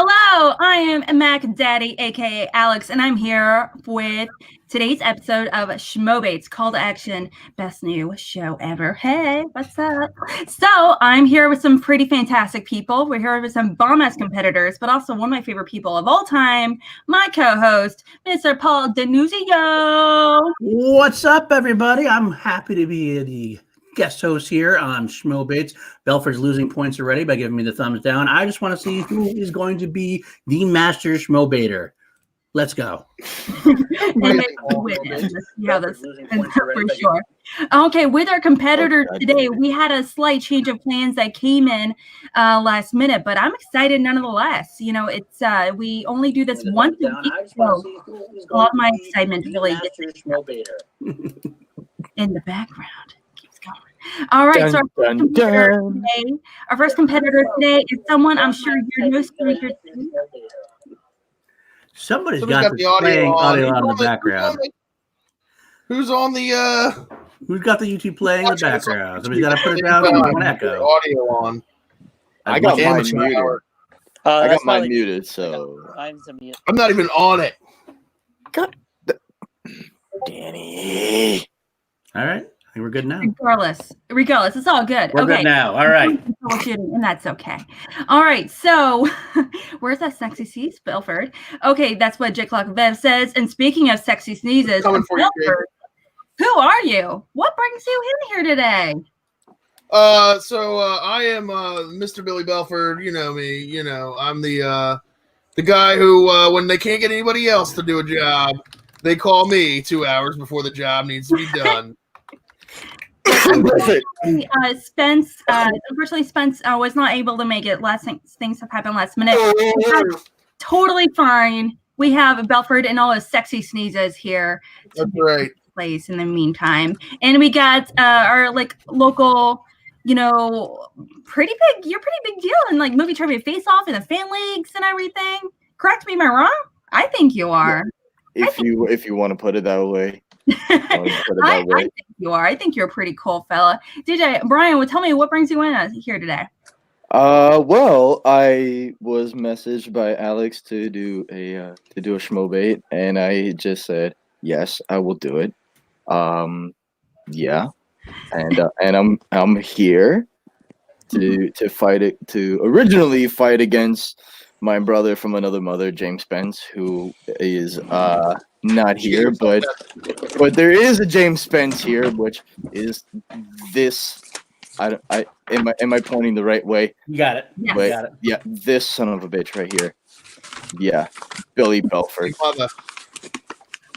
Hello, I am Mac Daddy, aka Alex, and I'm here with today's episode of Schmoebates, Call to Action, best new show ever. Hey, what's up? So I'm here with some pretty fantastic people. We're here with some bomb-ass competitors, but also one of my favorite people of all time, my co-host, Mr. Paul DiNuzzo. What's up, everybody? I'm happy to be the guest host here on Schmoebates. Belford's losing points already by giving me the thumbs down. I just want to see who is going to be the master Schmoebater. Let's go. And yeah, that's for sure. Okay, with our competitors today, we had a slight change of plans that came in last minute, but I'm excited nonetheless. You know, it's we only do this once a week, so a lot of my excitement really gets in the background. All right, so our first competitor today is someone I'm sure you're no stranger to. Somebody's got the audio on in the background. Who's on the Who's got the YouTube playing in the background? Somebody's got to put it down on echo. Audio on. I got mine muted. I got mine muted, so I'm mute. I'm not even on it. God, Danny. All right. I think we're good now. Regardless, it's all good. We're good now. All right. And that's okay. All right. So, where's that sexy sneeze, Belford? Okay, that's what J Clock Bev says. And speaking of sexy sneezes, Belford, who are you? What brings you in here today? I am Mr. Billy Belford. You know me. You know, I'm the guy who, when they can't get anybody else to do a job, they call me 2 hours before the job needs to be done. Spence was not able to make it. Things have happened last minute. Totally fine. We have Belford and all his sexy sneezes here. That's right. Place in the meantime, and we got our local, pretty big. You're pretty big deal in movie trivia, Face Off, and the fan leagues and everything. Correct me, am I wrong? I think you are. If you want to put it that way. I think you are. I think you're a pretty cool fella. DJ Brian, tell me what brings you in here today. Well, I was messaged by Alex to do a Schmoebate, and I just said yes, I will do it. Yeah, and I'm here to fight it to originally fight against my brother from another mother, James Spence, who is not here, but there is a James Spence here, which is this. Am I pointing the right way? You got it. Yes. But, got it. yeah, this son of a bitch right here. Yeah, Billy Belford.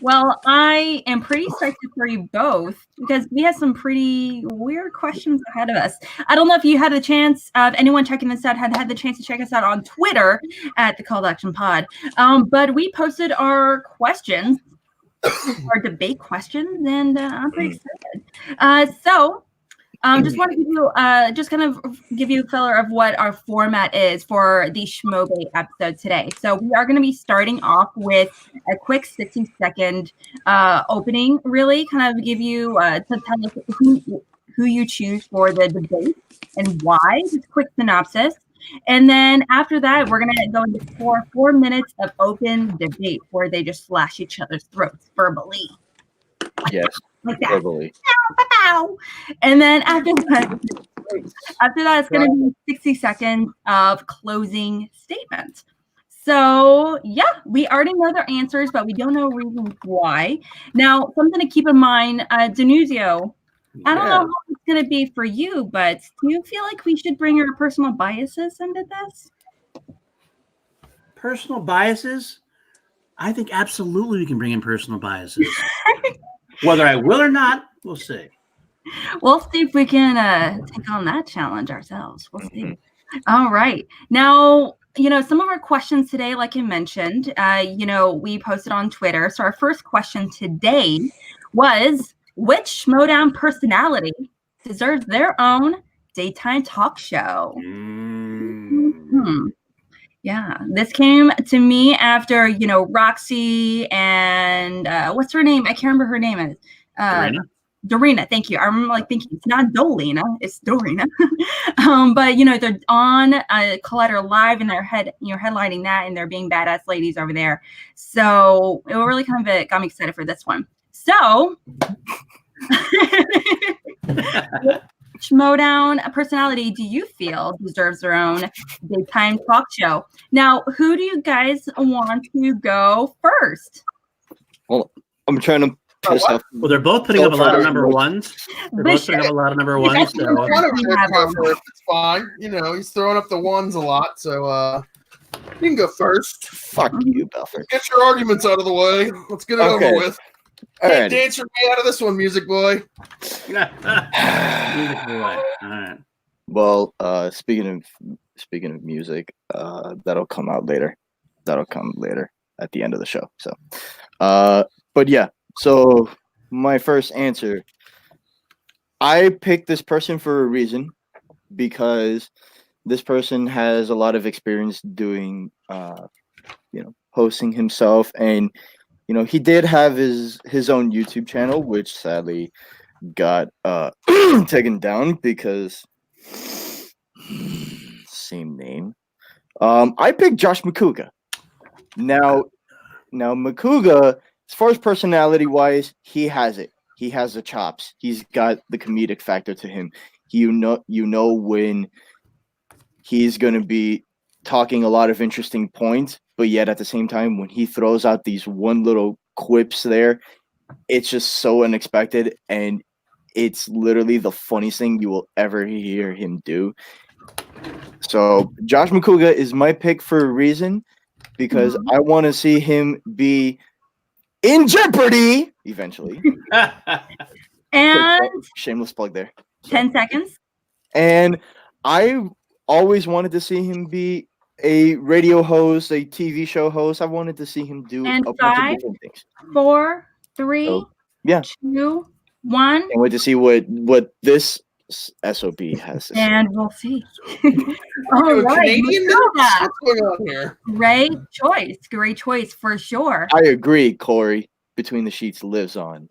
Well, I am pretty psyched for you both because we have some pretty weird questions ahead of us. I don't know if you had the chance of anyone checking this out had the chance to check us out on Twitter at the Call to Action Pod. But we posted our questions, our debate questions, and I'm pretty excited. Just want to give you, give you a filler of what our format is for the Schmoebate episode today. So we are going to be starting off with a quick 60-second opening, really kind of give you to tell us who you choose for the debate and why. Just a quick synopsis. And then after that, we're going to go into four minutes of open debate where they just slash each other's throats verbally. Yes. Like that. Verbally. And then after that, it's going to be 60 seconds of closing statements. So, yeah, we already know their answers, but we don't know reasons why. Now, something to keep in mind, DiNuzzo, I don't know how it's going to be for you, but do you feel like we should bring our personal biases into this? Personal biases? I think absolutely we can bring in personal biases. Whether I will or not, we'll see. We'll see if we can take on that challenge ourselves. We'll see. All right. Now, some of our questions today, like I mentioned, we posted on Twitter. So our first question today was, which Schmoedown personality deserves their own daytime talk show? Yeah, this came to me after, Roxy and what's her name? I can't remember her name. Dorina, thank you. I'm like thinking it's not Dolina, it's Dorina. But they're on Collider Live and they're headlining that, and they're being badass ladies over there. So it really kind of got me excited for this one. So Schmoedown personality do you feel deserves their own daytime talk show? Now, who do you guys want to go first? Well, I'm trying to piss off. Well, they're both putting up a lot of number ones. They're both putting up a lot of number ones. So. One of them can go first. It's fine. He's throwing up the ones a lot, so you can go first. Fuck you, Belford. Get your arguments out of the way. Let's get it over with. All right. Dance your way out of this one, music boy. Music boy. All right. Well, speaking of music, that'll come out later. That'll come later at the end of the show. So, but yeah. So my first answer, I picked this person for a reason, because this person has a lot of experience doing, hosting himself, and he did have his own YouTube channel, which sadly got taken down because same name. I picked Josh Makuga. Now Makuga, as far as personality wise, he has it. He has the chops. He's got the comedic factor to him. You know when he's going to be talking a lot of interesting points, but yet at the same time, when he throws out these one little quips there, it's just so unexpected, and it's literally the funniest thing you will ever hear him do. So Josh Makuga is my pick for a reason, because I want to see him be in Jeopardy eventually. And shameless plug there. 10 seconds. And I always wanted to see him be a radio host, a TV show host. I wanted to see him do and a bunch of 5, different things. 4, 3, 2, 1. And wait to see what this SOB has to say. And we'll see. All right. Canadian news? What's going on here? Great choice for sure. I agree, Corey. Between the Sheets lives on.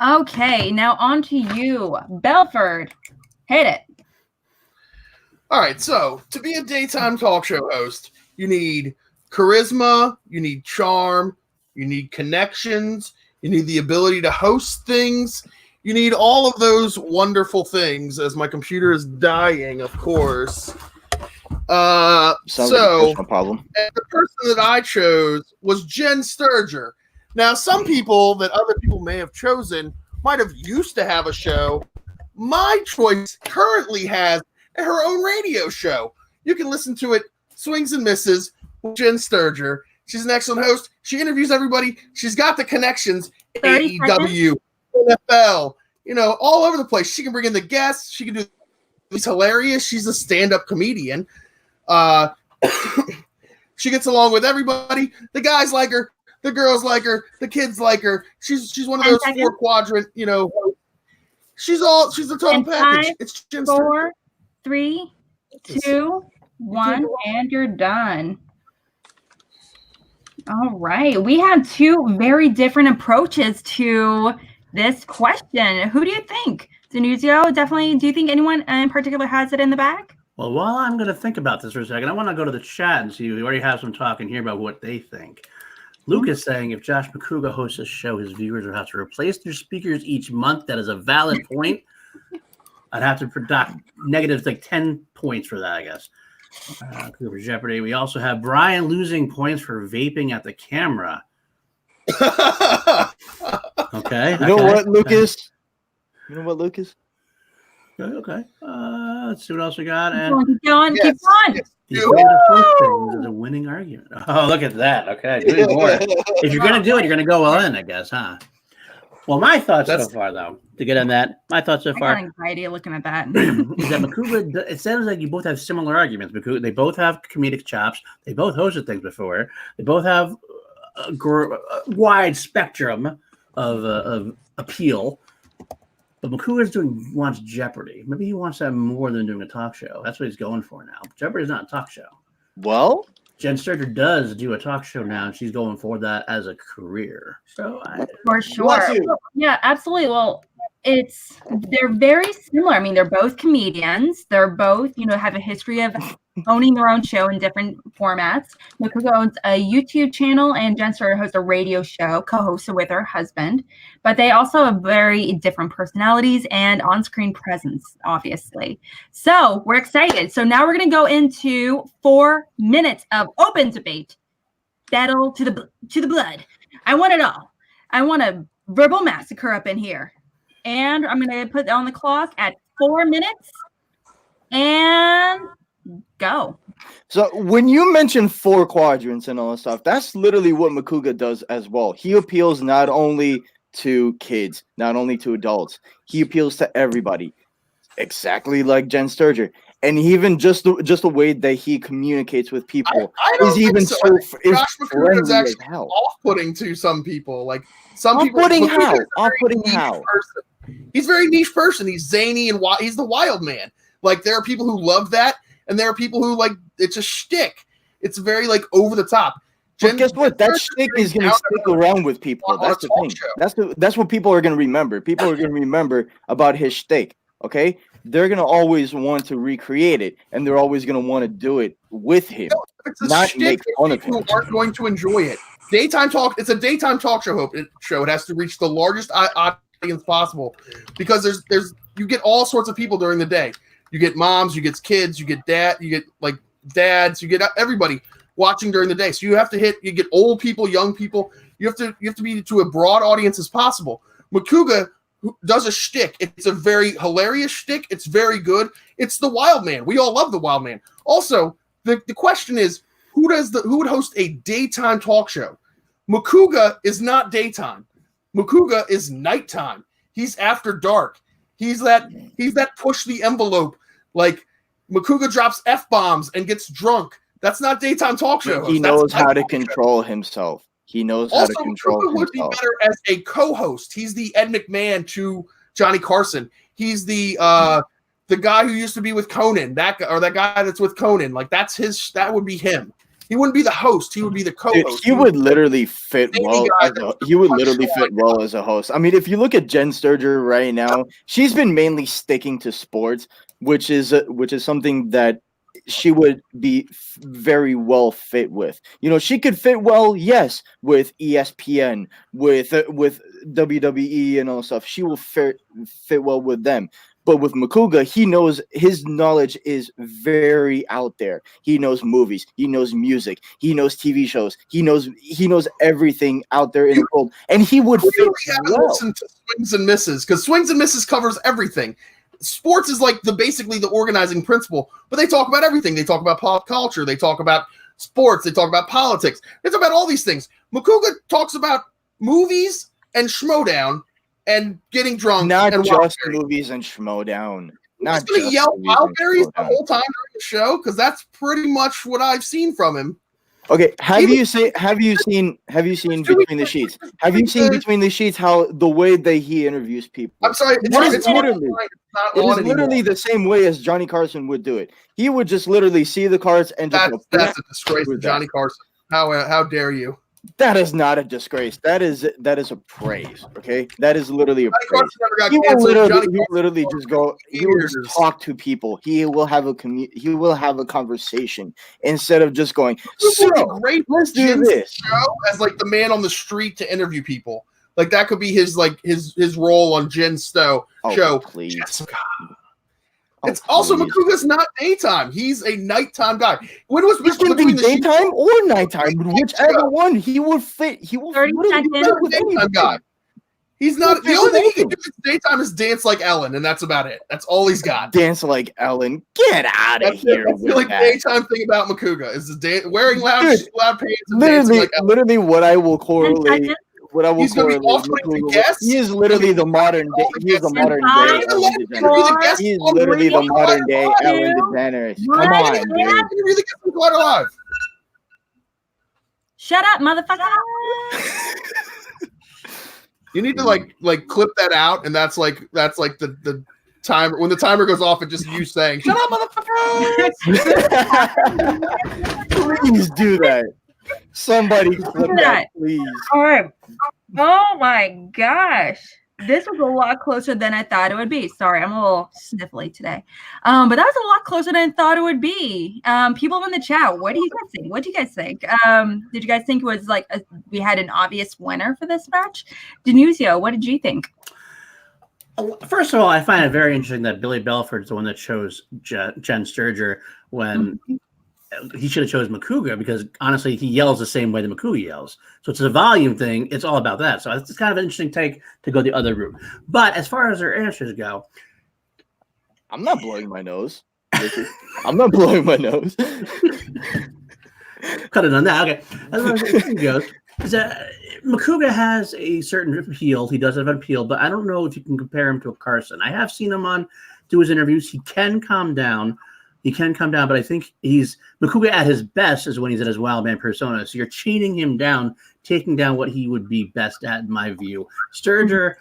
Okay, now on to you, Belford. Hit it. All right, so to be a daytime talk show host, you need charisma, you need charm, you need connections, you need the ability to host things, you need all of those wonderful things. As my computer is dying, of course. Sounds like a problem. The person that I chose was Jen Sturger. Now, some people that other people may have chosen might have used to have a show. My choice currently has her own radio show. You can listen to it, Swings and Misses, with Jen Sturger. She's an excellent host. She interviews everybody. She's got the connections. AEW, NFL, all over the place. She can bring in the guests. She can do. She's hilarious. She's a stand-up comedian. She gets along with everybody. The guys like her. The girls like her. The kids like her. She's one of those 4 quadrant. She's the total package. 5, it's Jen 4, 3, 2, 1, and you're done. All right. We have 2 very different approaches to this question. Who do you think? DiNuzzo, definitely. Do you think anyone in particular has it in the bag? Well, while I'm going to think about this for a second, I want to go to the chat and see. We already have some talking here about what they think. Luke is saying if Josh Makuga hosts a show, his viewers would have to replace their speakers each month. That is a valid point. I'd have to deduct negatives like 10 points for that, I guess. For Jeopardy. We also have Brian losing points for vaping at the camera. Okay. You know what, Lucas? You know what, Lucas? Okay. Let's see what else we got. And keep going. Yes. Keep on. the way to host things is a winning argument. Oh, look at that. Okay. Doing more. If you're going to do it, you're going to go all in, I guess, huh? Well, my thoughts so far, though, to get on that, my thoughts so far. I got anxiety looking at that. Is that Makuga, it sounds like you both have similar arguments. Makuga, they both have comedic chops. They both hosted things before. They both have a wide spectrum of appeal. But Makuga wants Jeopardy. Maybe he wants that more than doing a talk show. That's what he's going for now. Jeopardy's not a talk show. Well, Jen Sturger does do a talk show now, and she's going for that as a career. So For sure. Bless you. Yeah, absolutely. Well, they're very similar. I mean, they're both comedians. They're both, have a history of owning their own show in different formats. Makuga owns a YouTube channel, and Jen Sturger hosts a radio show, co-hosted with her husband. But they also have very different personalities and on-screen presence, obviously. So we're excited. So now we're going to go into 4 minutes of open debate, battle to the blood. I want it all. I want a verbal massacre up in here. And I'm going to put on the clock at 4 minutes and go. So when you mention 4 quadrants and all that stuff, that's literally what Makuga does as well. He appeals not only to kids, not only to adults. He appeals to everybody, exactly like Jen Sturger. And even just the way that he communicates with people is even so. Josh McCool is actually off-putting to some people. Like some people, off-putting how? Off-putting how? He's a very niche person. He's zany and he's the wild man. Like there are people who love that, and there are people who like it's a shtick. It's very like over the top. But guess what? That shtick is going to stick around with people. That's the thing. That's what people are going to remember. People are going to remember about his shtick. Okay, they're going to always want to recreate it, and they're always going to want to do it with him, not make fun of him. People aren't going to enjoy it. Daytime talk. It's a daytime talk show. It has to reach the largest audience possible because there's you get all sorts of people during the day. You get moms, you get kids, you get dads, you get everybody watching during the day. So you get old people, young people. You have to be to a broad audience as possible. Makuga does a shtick. It's a very hilarious shtick. It's very good. It's the Wild Man. We all love the Wild Man. Also, the question is who would host a daytime talk show? Makuga is not daytime. Makuga is nighttime. He's after dark. He's that push the envelope. Like Makuga drops F-bombs and gets drunk. That's not daytime talk show. He knows how to control himself. He knows how to control himself. Would be better as a co-host. He's the Ed McMahon to Johnny Carson. He's the guy who used to be with Conan. That guy that's with Conan. Like that would be him. He wouldn't be the host. He would be the co-host. He would literally fit well. As a host. I mean, if you look at Jen Sturger right now, she's been mainly sticking to sports, which is something that she would be very well fit with. She could fit well, yes, with ESPN, with WWE and all stuff. She will fit well with them. But with Makuga, he knows his knowledge is very out there. He knows movies, he knows music, he knows TV shows, he knows everything out there in the world, and he would fit well. Listen to Swings and Misses because Swings and Misses covers everything. Sports is like basically the organizing principle, but they talk about everything. They talk about pop culture, they talk about sports, they talk about politics, they talk about all these things. Makuga talks about movies and Schmoedown and getting drunk. Not and just movies and Schmoedown. Not just going to yell Wildberries the whole time during the show because that's pretty much what I've seen from him. Okay, have you seen Between the Sheets? Have you seen Between the Sheets how the way that he interviews people? I'm sorry, it's literally the same way as Johnny Carson would do it. He would just literally see the cards and just that's a disgrace to Johnny Carson. How dare you? That is not a disgrace. That is a praise. Okay, that is literally a praise. He will literally just go. He will just talk to people. He will have a conversation instead of just going. So let's do this. Show as like the man on the street to interview people. Like that could be his role on Jen's show. Please. Jessica. It's also Makuga's not daytime. He's a nighttime guy. When was between daytime or nighttime? Whichever one he will fit. He will 30 seconds. Daytime guy. He's not. The only thing he can do in daytime is dance like Ellen, and that's about it. That's all he's got. Dance like Ellen. Get out of here. That's the daytime thing about Makuga is wearing loud pants and dancing like Ellen. Literally, what I will correlate. He's going to be off-putting guests. He is literally the modern day. He is the modern day. He is literally the modern day Ellen DeGeneres. Come on, dude. You really get some quite alive. Shut up, motherfucker. You need to like clip that out, and that's like the timer. When the timer goes off, it's just you saying, "Shut up, motherfucker." Please do that. Somebody clip that, please. All right. Oh my gosh. This was a lot closer than I thought it would be. Sorry, I'm a little sniffly today. But that was a lot closer than I thought it would be. People in the chat, what do you guys think? What do you guys think? Did you guys think it was like we had an obvious winner for this match? DiNuzzo, what did you think? First of all, I find it very interesting that Billy Belford's the one that chose Jen Sturger when he should have chosen Makuga, because honestly, he yells the same way that Makuga yells. So it's a volume thing. It's all about that. So it's kind of an interesting take to go the other route. But as far as their answers go, I'm not blowing my nose. I'm not blowing my nose. Cut it on that. Okay. As far as the goes, is that Makuga has a certain appeal. He does have an appeal, but I don't know if you can compare him to a Carson. I have seen him do his interviews. He can calm down. But I think Makuga at his best is when he's at his wild man persona. So you're chaining him down, taking down what he would be best at, in my view. Sturger,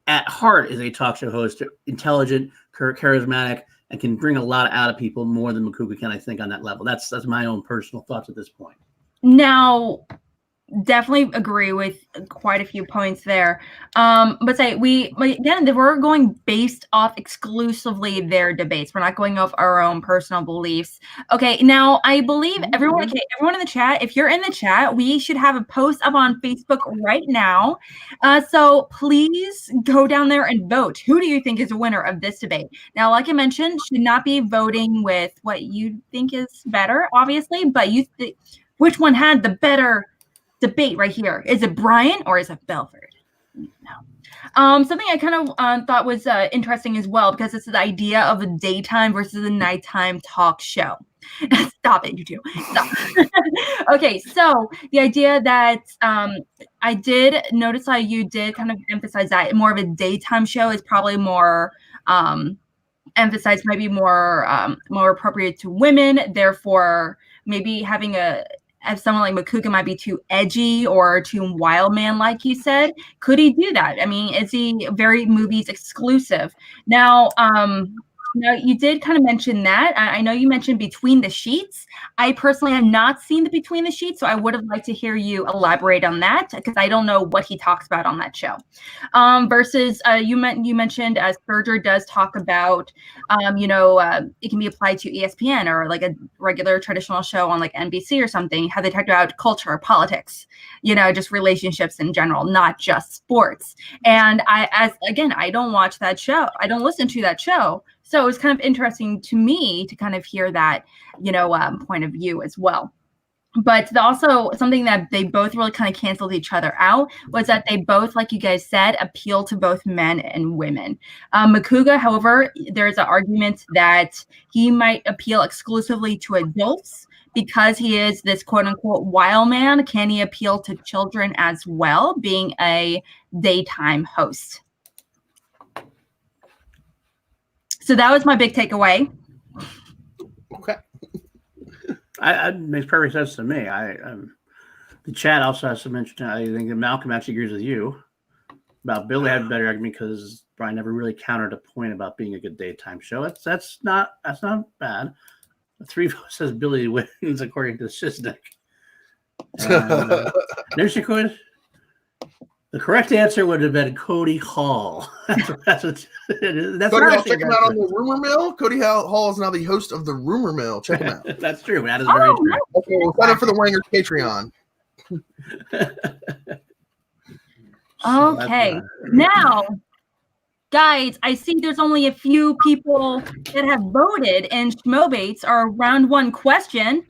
at heart, is a talk show host, intelligent, charismatic, and can bring a lot out of people more than Makuga can, I think, on that level. That's my own personal thoughts at this point. Now, definitely agree with quite a few points there. But we're going based off exclusively their debates. We're not going off our own personal beliefs. Okay, now I believe everyone in the chat, if you're in the chat, we should have a post up on Facebook right now. So please go down there and vote. Who do you think is a winner of this debate? Now, like I mentioned, should not be voting with what you think is better, obviously, but which one had the better debate right here? Is it Brian or is it Belford? No. Something I kind of thought was interesting as well, because it's the idea of a daytime versus a nighttime talk show. Stop it, you two. Stop. Okay, so the idea that I did notice how you did kind of emphasize that more of a daytime show is probably more emphasized, maybe more appropriate to women. Therefore, maybe having if someone like Makuga might be too edgy or too wild man, like you said, could he do that? I mean, is he very movies exclusive? Now, you did kind of mention that. I know you mentioned Between the Sheets. I personally have not seen the Between the Sheets, so I would have liked to hear you elaborate on that, because I don't know what he talks about on that show. Versus you mentioned Sturger does talk about, it can be applied to ESPN or like a regular traditional show on like NBC or something. How they talked about culture, politics, just relationships in general, not just sports. And I don't watch that show. I don't listen to that show. So it was kind of interesting to me to kind of hear that, point of view as well. But also something that they both really kind of canceled each other out was that they both, like you guys said, appeal to both men and women. Makuga, however, there's an argument that he might appeal exclusively to adults because he is this quote unquote wild man. Can he appeal to children as well, being a daytime host? So that was my big takeaway. Okay. It makes perfect sense to me. The chat also has some interesting. I think that Malcolm actually agrees with you about Billy had a better argument because Brian never really countered a point about being a good daytime show. That's not bad. The 3 votes says Billy wins according to Sisnick. There's your quiz. The correct answer would have been Cody Hall. That's what it is. Check him out on the Rumor Mill. Cody Hall is now the host of the Rumor Mill. Check him out. That's true. That is very true. Okay, we'll sign up for the Wangers Patreon. Okay. Now, guys, I see there's only a few people that have voted in Schmoebates, our round 1 question.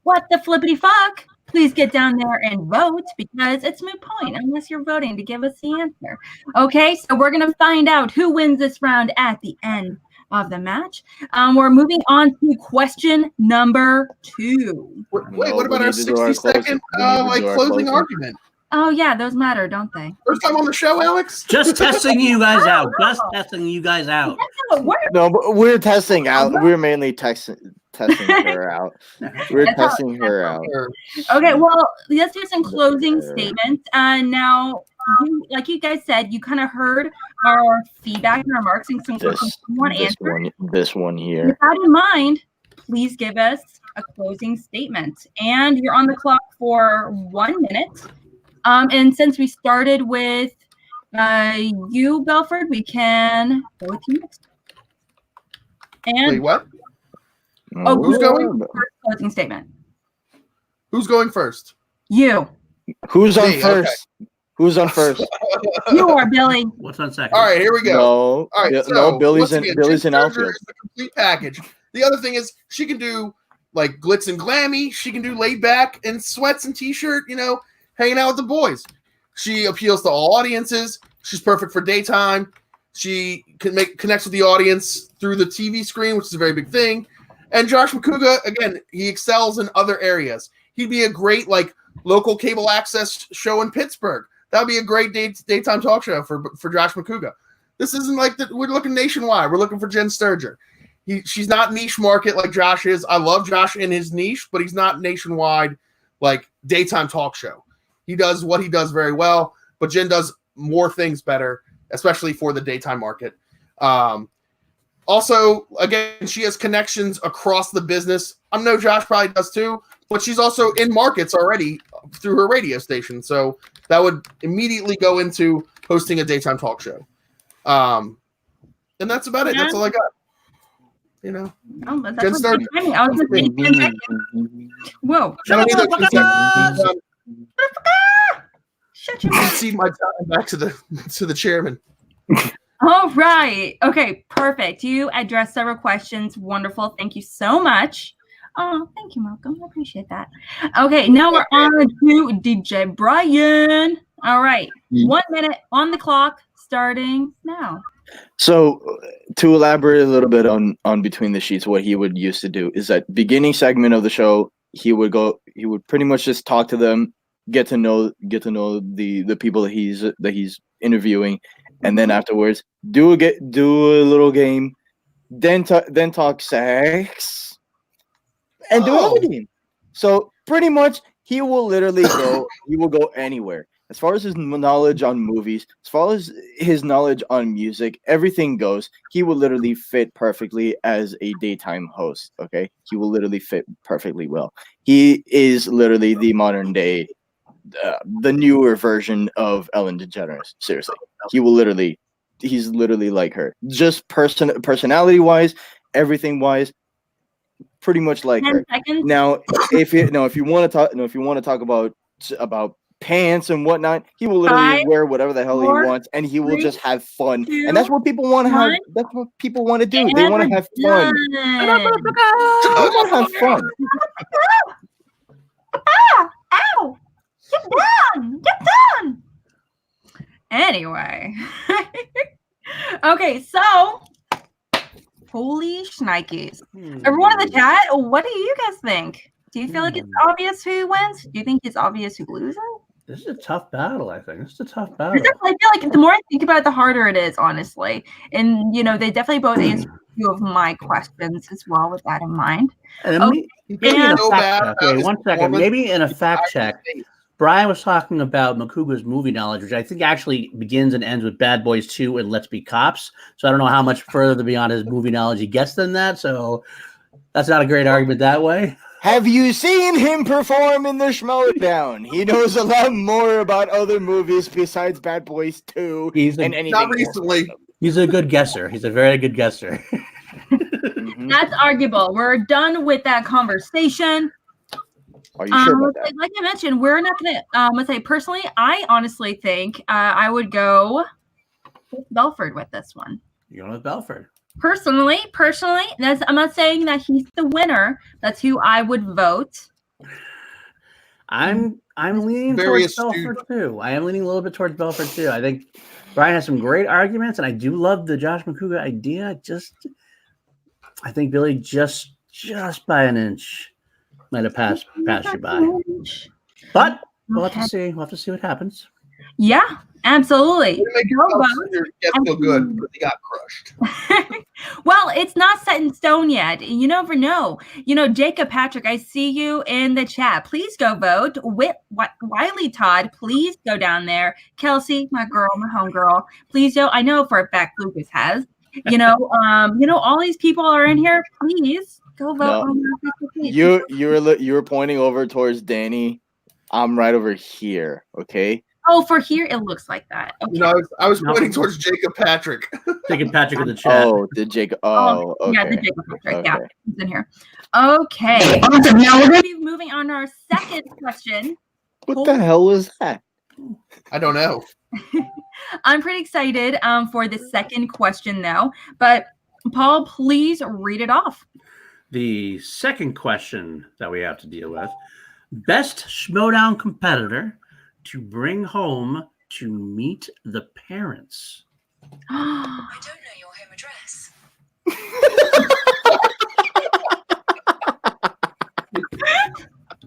What the flippity fuck? Please get down there and vote, because it's moot point unless you're voting to give us the answer. Okay, so we're going to find out who wins this round at the end of the match. We're moving on to question number 2. Wait, what about our 60-second closing argument? Oh, yeah, those matter, don't they? First time on the show, Alex? Just testing you guys out. Just testing you guys out. No, but we're testing out. We're mainly testing her out. We're testing her out. Okay, well, let's do some closing statements. Now, like you guys said, you kind of heard our feedback and remarks and some questions you want answered. This one here. With that in mind, please give us a closing statement. And you're on the clock for 1 minute. And since we started with you, Belford, we can go with you next. And Wait, what? Who's going? First closing statement. Who's going first? You. Who's on Me, first? Who's on first? You are, Billy. What's on second? All right, here we go. No, All right, no, so Billy's once in again, Billy's Jen in Sturger outfield. is the complete package. The other thing is she can do like glitz and glammy. She can do laid back and sweats and t-shirt. Hanging out with the boys. She appeals to all audiences. She's perfect for daytime. She connects with the audience through the TV screen, which is a very big thing. And Josh McCouga, again, he excels in other areas. He'd be a great local cable access show in Pittsburgh. That would be a great daytime talk show for Josh McCouga. This isn't like that. We're looking nationwide. We're looking for Jen Sturger. She's not niche market like Josh is. I love Josh in his niche, but he's not nationwide like daytime talk show. He does what he does very well, but Jen does more things better, especially for the daytime market. Also, again, she has connections across the business. I know Josh probably does too, but she's also in markets already through her radio station. So that would immediately go into hosting a daytime talk show. And that's about it. That's all I got. Oh, that's Jen Sturger. I was just 10 seconds. Whoa. Shut your mouth. Cede my time back to the chairman. All right. Okay, perfect. You addressed several questions. Wonderful. Thank you so much. Oh, thank you, Malcolm. I appreciate that. Okay, now we're on to DJ Brian. All right. 1 minute on the clock, starting now. So to elaborate a little bit on Between the Sheets, what he would used to do is that beginning segment of the show, he would pretty much just talk to them, get to know the people that he's interviewing, and then afterwards do a little game, then talk sex, and do another game. So pretty much he will literally go anywhere. As far as his knowledge on movies, as far as his knowledge on music, everything goes. He will literally fit perfectly as a daytime host, okay? He will literally fit perfectly well. He is literally the modern day, the newer version of Ellen DeGeneres. Seriously. He's literally like her. Just personality-wise, everything-wise, pretty much like her. Seconds. Now, if you want to talk about pants and whatnot, he will literally wear whatever the hell he wants, and he will just have fun. And that's what people want to have. That's what people want to do. They want to have fun. They want to have fun. Ow! Get done! Anyway. Okay, so holy shnikes. Everyone in the chat, what do you guys think? Do you feel like it's obvious who wins? Do you think it's obvious who loses? This is a tough battle, I think. This is a tough battle. I feel like the more I think about it, the harder it is, honestly. And, they definitely both answered a few of my questions as well with that in mind. And maybe in a fact check. Wait, 1 second. Maybe in a fact check, Brian was talking about Makuga's movie knowledge, which I think actually begins and ends with Bad Boys 2 and Let's Be Cops. So I don't know how much further beyond his movie knowledge he gets than that. So that's not a great argument that way. Have you seen him perform in the Schmoebates? He knows a lot more about other movies besides Bad Boys 2 and anything. Not recently. He's a good guesser. He's a very good guesser. That's arguable. We're done with that conversation. Are you sure about that? Like I mentioned, we're not going to, let's say personally, I honestly think I would go with Belford with this one. You're going with Belford. Personally, I'm not saying that he's the winner. That's who I would vote. I'm leaning towards Belford too. I am leaning a little bit towards Belford too. I think Brian has some great arguments, and I do love the Josh McCouga idea. I think Billy just by an inch might have passed you by. But we'll have to see. We'll have to see what happens. Yeah, absolutely. Make your guess feel good because he got crushed. Well, it's not set in stone yet. You never know. Jacob Patrick, I see you in the chat. Please go vote. Wiley Todd, please go down there. Kelsey, my girl, my homegirl, please go. I know for a fact Lucas has. All these people are in here. Please Go vote No. on our Facebook page. You were pointing over towards Danny. I'm right over here. Okay. Oh, for here it looks like that. Okay. You know, I was No. pointing towards Jacob Patrick. Taking Patrick in the chat. Oh, did Jacob? Oh, okay. Yeah, the Jacob Patrick. Yeah, Okay. he's in here. Okay. Awesome. Now we're going to be moving on to our second question. What the hell was that? I don't know. I'm pretty excited for the second question, though. But Paul, please read it off. The second question that we have to deal with: best Schmoedown competitor to bring home to meet the parents. I don't know your home address.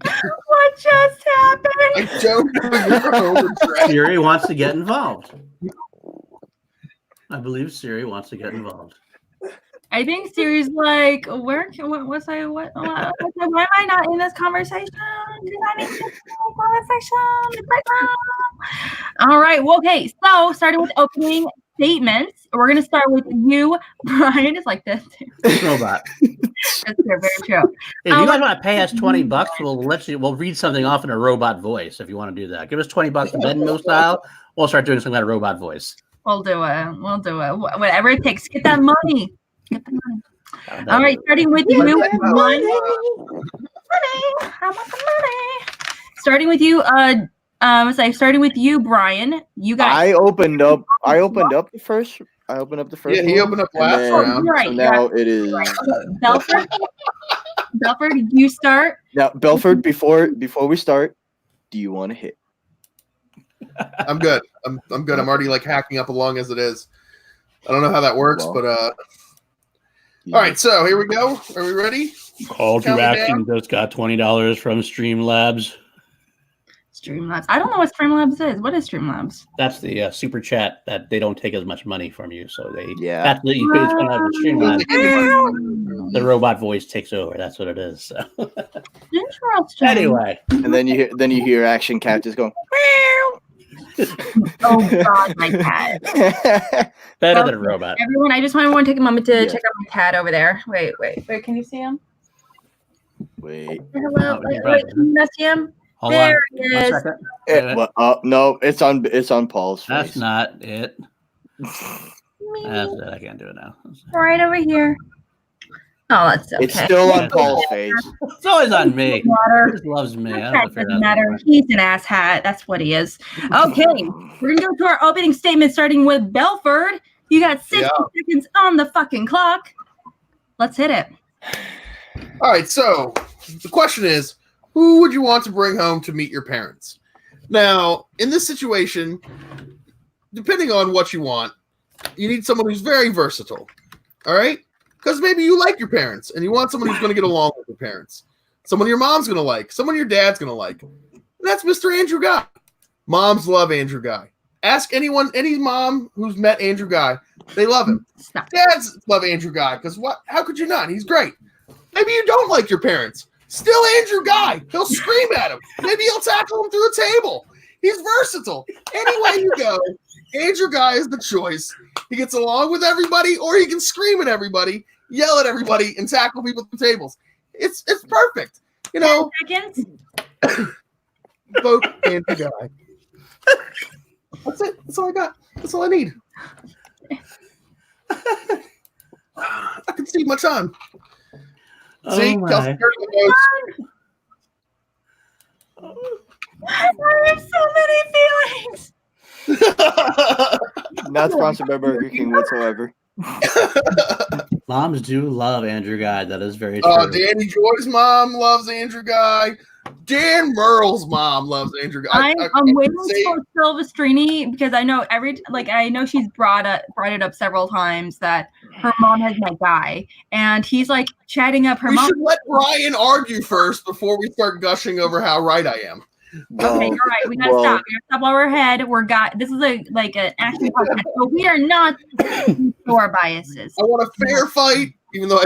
What just happened? I don't know your home address. Siri wants to get involved. I believe Siri wants to get involved. I think Siri's like, where? Why am I not in this conversation? Because I need to get in the conversation right now. All right. Well, okay. So, starting with opening statements, we're gonna start with you, Brian. Is like this. Robot. That's true, very true. If you guys want to pay us $20, we'll read something off in a robot voice. If you want to do that, give us $20 Venmo style. We'll start doing some kind of robot voice. We'll do it. We'll do it. Whatever it takes. Get that money. Get the money. All right, starting with you, money. I want the money. Starting with you, starting with you, Brian. You guys. I opened up the first. Yeah, he opened up last then- round. You're right. So now it is Belford. Belford, you start. now Belford. Before we start, do you want to hit? I'm good. I'm good. I'm already like hacking up along as it is. I don't know how that works, Well, but all right. So here we go. Are we ready? Call Count to it action just got $20 from Streamlabs. Streamlabs. I don't know what Streamlabs is. What is Streamlabs? That's the super chat that they don't take as much money from you, so they Yeah. that's you pay $20 with Streamlabs. The robot voice takes over. That's what it is. So. Interesting. Anyway, And then you hear Action Cat just go. Oh God, my cat. better than a robot. Everyone, I just want everyone to take a moment to Yeah. check out my cat over there. Wait. Can you see him? Wait. Hello. Oh, he's Wait, right. can you not see him? Hold There on. he 1 is. second. No, it's on Paul's face. That's not it. Me, That's it. I can't do it now. right over here. Oh, that's okay. It's still on Paul's face. It's always on me. He Water. just loves me. I don't That have to figure doesn't that out. matter. He's an ass hat. That's what he is. Okay, we're gonna go to our opening statement, starting with Belford. You got 60 seconds on the fucking clock. Let's hit it. All right. So the question is, who would you want to bring home to meet your parents? Now, in this situation, depending on what you want, you need someone who's very versatile. All right. Because maybe you like your parents and you want someone who's going to get along with your parents. Someone your mom's going to like. Someone your dad's going to like. And that's Mr. Andrew Ghai. Moms love Andrew Ghai. Ask any mom who's met Andrew Ghai. They love him. Stop. Dads love Andrew Ghai because what? How could you not? He's great. Maybe you don't like your parents. Still Andrew Ghai. He'll scream at him. Maybe he'll tackle him through a table. He's versatile. Any way you go, Andrew Ghai is the choice. He gets along with everybody, or he can scream at everybody, yell at everybody, and tackle people at the tables. It's perfect. You know, 10 seconds. vote Andrew Ghai. That's it. That's all I got. That's all I need. I can see my time. See, Oh Kelsey my. Kirkland I have so many feelings. knows. Not sponsored by Burger King whatsoever. Moms do love Andrew Ghai. That is very true. Danny Joy's mom loves Andrew Ghai. Dan Merle's mom loves Andrew Ghai. I'm waiting for Silvestrini because I know I know she's brought it up several times that her mom has met Ghai, and he's like chatting up her We mom. should let Ryan argue first before we start gushing over how right I am. Okay, you're right. We gotta stop. We gotta stop while we're ahead. This is an action podcast, so we are not for biases. I want a fair fight, even though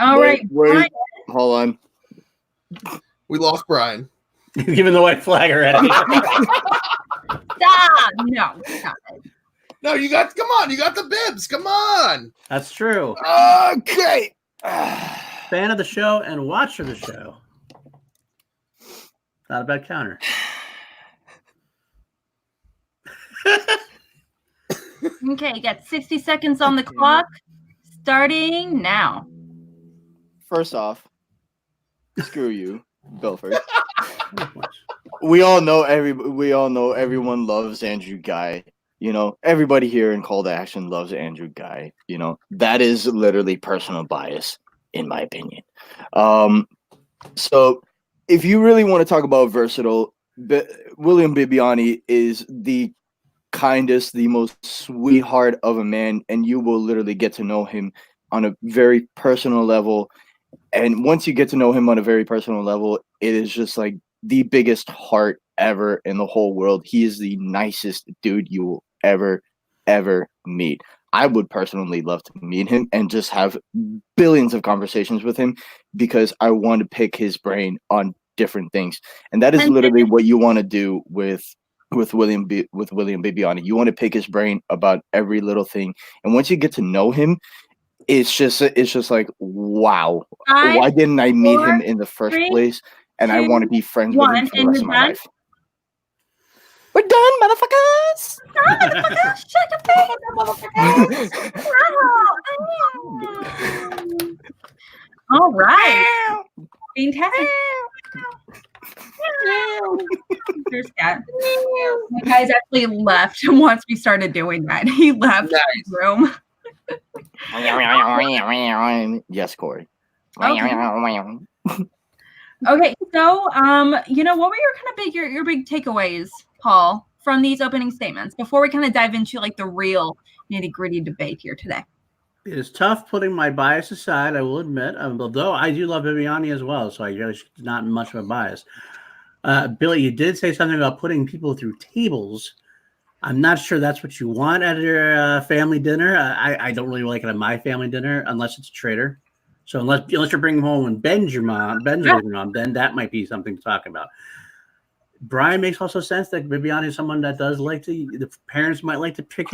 All right, Wait, Brian. hold on. we lost Brian. You're giving the white flag already. Stop. No, stop it. No, you got the bibs. Come on. That's true. Okay. Fan of the show and watcher of the show. Not a bad counter. Okay, you got 60 seconds on the clock. Starting now. First off, screw you, Belford. We all know everyone loves Andrew Ghai. You know, everybody here in Call to Action loves Andrew Ghai. You know, that is literally personal bias, in my opinion. So if you really want to talk about versatile, William Bibiani is the kindest, the most sweetheart of a man, and you will literally get to know him on a very personal level. And once you get to know him on a very personal level, it is just like the biggest heart ever in the whole world. He is the nicest dude you will ever meet. I would personally love to meet him and just have billions of conversations with him because I want to pick his brain on different things. And that is literally what you want to do with William Bibiani. You want to pick his brain about every little thing. And once you get to know him, it's just like, wow, why didn't I meet him in the first place? And I want to be friends with him for the rest of my life. We're done, motherfuckers! Shut your face, motherfuckers! All right. Fantastic. There's that. The guy's actually left once we started doing that. He left his room. Yes, Corey. Okay, so you know, what were your kind of your big takeaways, Paul, from these opening statements before we kind of dive into like the real nitty-gritty debate here today? It is tough putting my bias aside, I will admit, although I do love Bibiani as well, so I guess not much of a bias. Billy, you did say something about putting people through tables. I'm not sure that's what you want at your family dinner. I don't really like it at my family dinner unless it's a traitor. So unless you're bringing home and Ben's your mom, then that might be something to talk about. Brian makes also sense that Bibiani is someone that does like to. The parents might like to pick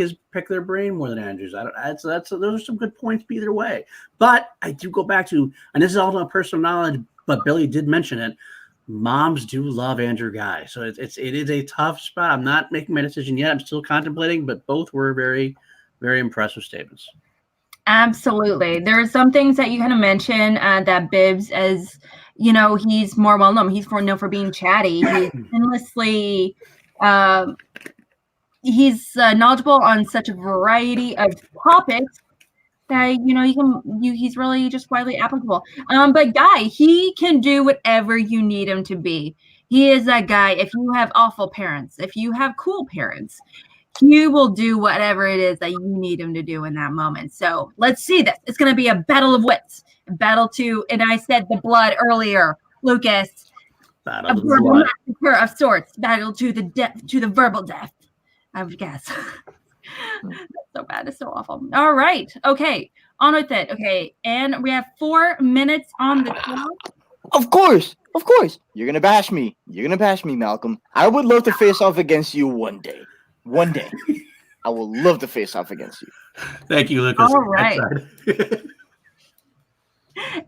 their brain more than Andrew's. Those are some good points either way. But I do go back to, and this is all about personal knowledge. But Billy did mention it. Moms do love Andrew Ghai, so it is a tough spot. I'm not making my decision yet. I'm still contemplating, but both were very, very impressive statements. Absolutely. There are some things that you kind of mentioned that Bibbs, as you know, he's more well known. He's known for being chatty. He's endlessly, he's knowledgeable on such a variety of topics that he's really just widely applicable. But Ghai, he can do whatever you need him to be. He is that guy. If you have awful parents, if you have cool parents, he will do whatever it is that you need him to do in that moment. So let's see this. It's going to be a battle of wits, a battle to, and I said the blood earlier, Lucas. Battle a verbal massacre of sorts, battle to the verbal death, I would guess. That's so bad. It's so awful. All right. Okay. On with it. Okay. And we have 4 minutes on the clock. Of course. You're going to bash me. Malcolm. I would love to face off against you one day. I will love to face off against you. Thank you, Lucas. All right.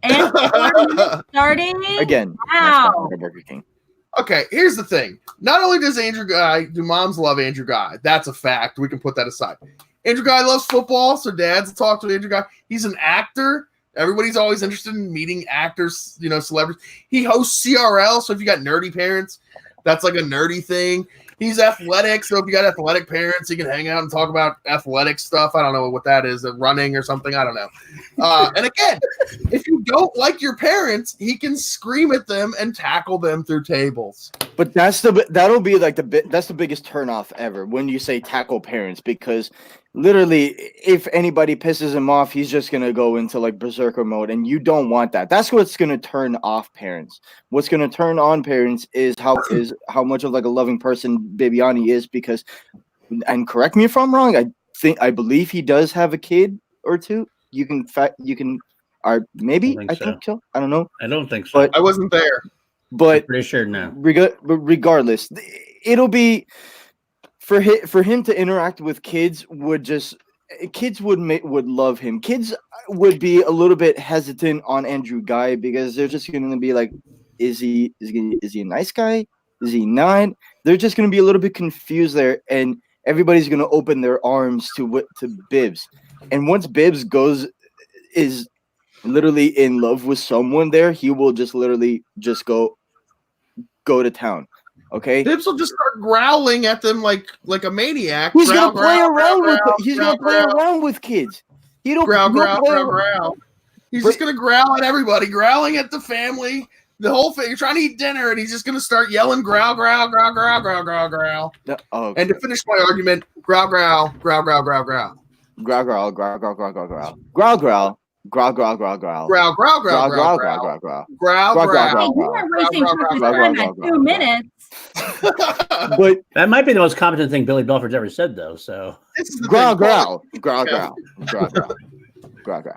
And 4 minutes starting again. now. Burger King. Okay, here's the thing. Not only does do moms love Andrew Ghai. That's a fact. We can put that aside. Andrew Ghai loves football, so dads talk to Andrew Ghai. He's an actor. Everybody's always interested in meeting actors, celebrities. He hosts CRL, so if you got nerdy parents, that's like a nerdy thing. He's athletic, so if you got athletic parents, he can hang out and talk about athletic stuff. I don't know what that is, running or something. I don't know. And again, if you don't like your parents, he can scream at them and tackle them through tables. But that'll be like that's the biggest turnoff ever when you say tackle parents, because literally, if anybody pisses him off, he's just gonna go into like berserker mode, and you don't want that. That's what's gonna turn off parents. What's gonna turn on parents is how much of like a loving person Bibiani is, because, and correct me if I'm wrong, I believe he does have a kid or two. You can maybe I think so. I don't know. I don't think so. But I wasn't there. But I'm pretty sure now. Regardless, it'll be for him to interact with kids would just kids would love him. Kids would be a little bit hesitant on Andrew Ghai because they're just going to be like, is he a nice guy? Is he not? They're just going to be a little bit confused there, and everybody's going to open their arms to Bibbs. And once Bibbs is literally in love with someone there, he will just literally just go to town. Okay, Bibbs will just start growling at them like a maniac. He's gonna play around with kids. Growl. He's just gonna growl at everybody, growling at the family, the whole thing. You're trying to eat dinner, and he's just gonna start yelling, growl. No, oh, and to finish my argument, growl. growl. Hey, you are wasting precious time at 2 minutes. But that might be the most competent thing Billy Belford's ever said, though. So growl.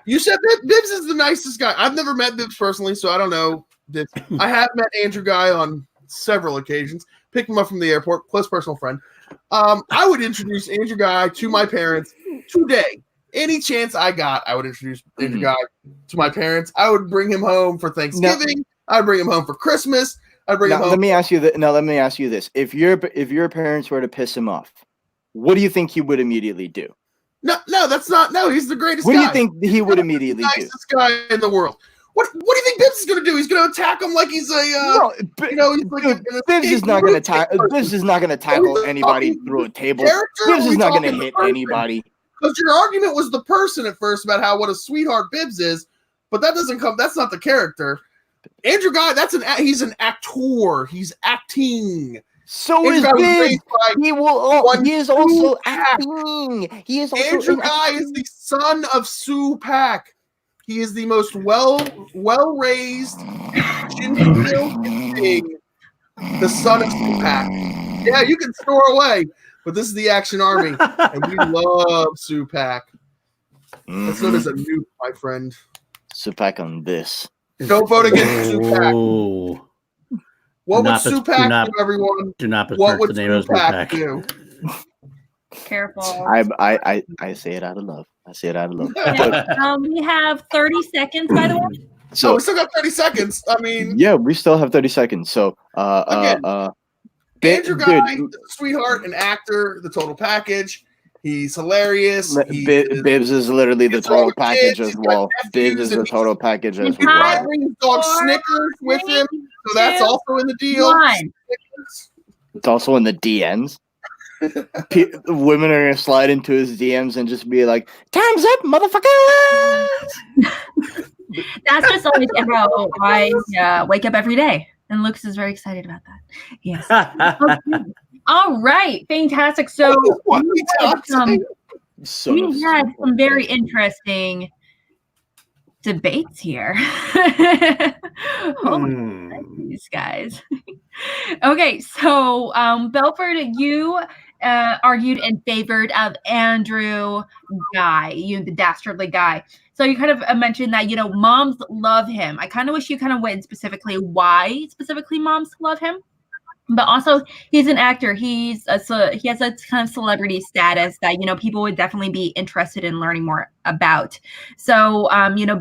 You said that Bibbs is the nicest guy. I've never met Bibbs personally, so I don't know. I have met Andrew Ghai on several occasions. Picked him up from the airport, close personal friend. I would introduce Andrew Ghai to my parents today. Any chance I got, I would introduce Andrew Ghai to my parents. I would bring him home for Thanksgiving. I'd bring him home for Christmas. I'd bring him home. Let me ask you this: If your parents were to piss him off, what do you think he would immediately do? No, that's not. No, he's the greatest guy. What do you think he would immediately do? Nicest guy in the world. What do you think Bibbs is going to do? He's going to attack him like he's a. Bibbs is not going to tackle. Bibbs is not going to tackle anybody through a table. Bibbs is not going to hit anybody. Because your argument was the person at first about what a sweetheart Bibbs is, but that doesn't come. That's not the character. Andrew Ghai, he's an actor. He's acting. So is Bibbs. He is also acting. He is also Andrew Ghai is the son of Sue Pack. He is the most well-raised, action-built thing. The son of Sue Pack. Yeah, you can store away. But this is the Action Army, and we love Sue Pack. That's known as a nuke, my friend. Sue Pack on this. Don't vote against Sue Pack. What would Sue Pack do, everyone? Do not what would Sue Pack do? Careful. I say it out of love. Yeah. We have 30 seconds, by the way. So we still got 30 seconds. I mean, yeah, we still have 30 seconds. So, Andrew Ghai, sweetheart, an actor, the total package. He's hilarious. Bibbs is literally the total package as well. Bibbs is the total package as well. He brings dog Snickers with him, so that's also in the deal. It's also in the DMs. Women are gonna slide into his DMs and just be like, "Time's up, motherfucker!" That's just always how I wake up every day. And Lucas is very excited about that. Yes. Okay. All right. Fantastic. So we had some very interesting debates here. These guys. Okay. So Belford, you argued in favor of Andrew Ghai, the dastardly guy. So you kind of mentioned that, moms love him. I kind of wish you kind of went specifically why specifically moms love him. But also, he's an actor. He has a kind of celebrity status that, people would definitely be interested in learning more about. So,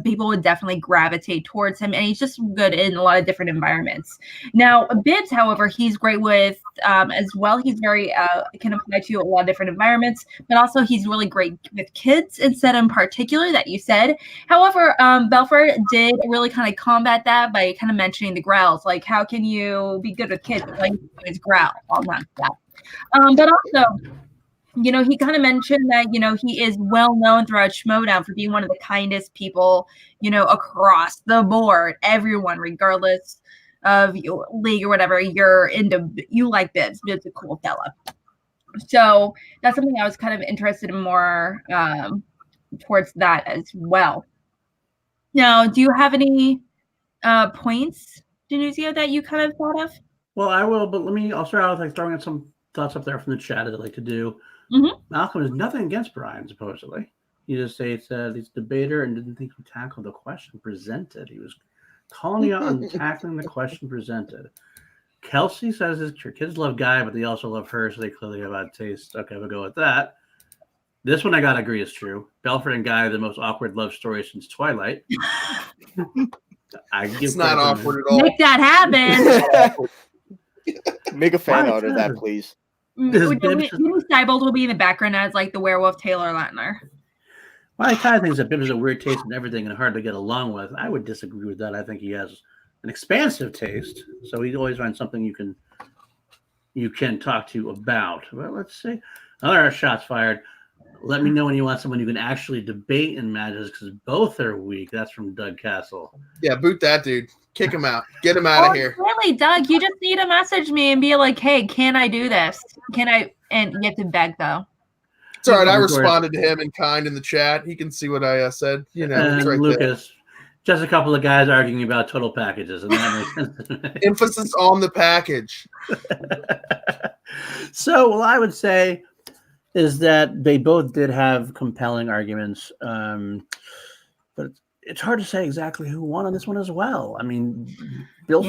people would definitely gravitate towards him. And he's just good in a lot of different environments. Now, Bibbs, however, he's great with as well. He's very can apply to a lot of different environments. But also, he's really great with kids instead in particular that you said. However, Belford did really kind of combat that by kind of mentioning the growls. Like, how can you be good with kids? Like, always growl all that. But also, he kind of mentioned that, he is well known throughout Schmoedown for being one of the kindest people, across the board. Everyone, regardless of your league or whatever, you like Bibbs. Bibbs is a cool fella. So that's something I was kind of interested in more towards that as well. Now, do you have any points, DiNuzzo, that you kind of thought of? Well, I will, but I'll start out with throwing in some thoughts up there from the chat that I'd like to do. Malcolm has nothing against Brian, supposedly. He just said he's a debater and didn't think he tackled the question presented. He was calling out on tackling the question presented. Kelsey says his kids love Ghai, but they also love her, so they clearly have bad taste. Okay, we'll go with that. This one I gotta agree is true. Belford and Ghai are the most awkward love story since Twilight. It's not awkward at all. Make that happen. Make a fan Why out of that, not? please. Seibold will be in the background as like the werewolf Taylor Lautner. Well, I kind of think that Bibb has a weird taste in everything and hard to get along with. I would disagree with that. I think he has an expansive taste, so he always finds something you can talk to about. Well, let's see. Other shots fired. Let me know when you want someone you can actually debate in matches because both are weak. That's from Doug Castle. Yeah, boot that dude. Kick him out. Get him out of here. Really, Doug, you just need to message me and be like, hey, can I do this? Can I? And you have to beg, though. It's all right. I responded to him in kind in the chat. He can see what I said. You know, it's right Lucas, just a couple of guys arguing about total packages. And that makes sense. Emphasis on the package. So, well, I would say is that they both did have compelling arguments, but it's hard to say exactly who won on this one as well. I mean, Billy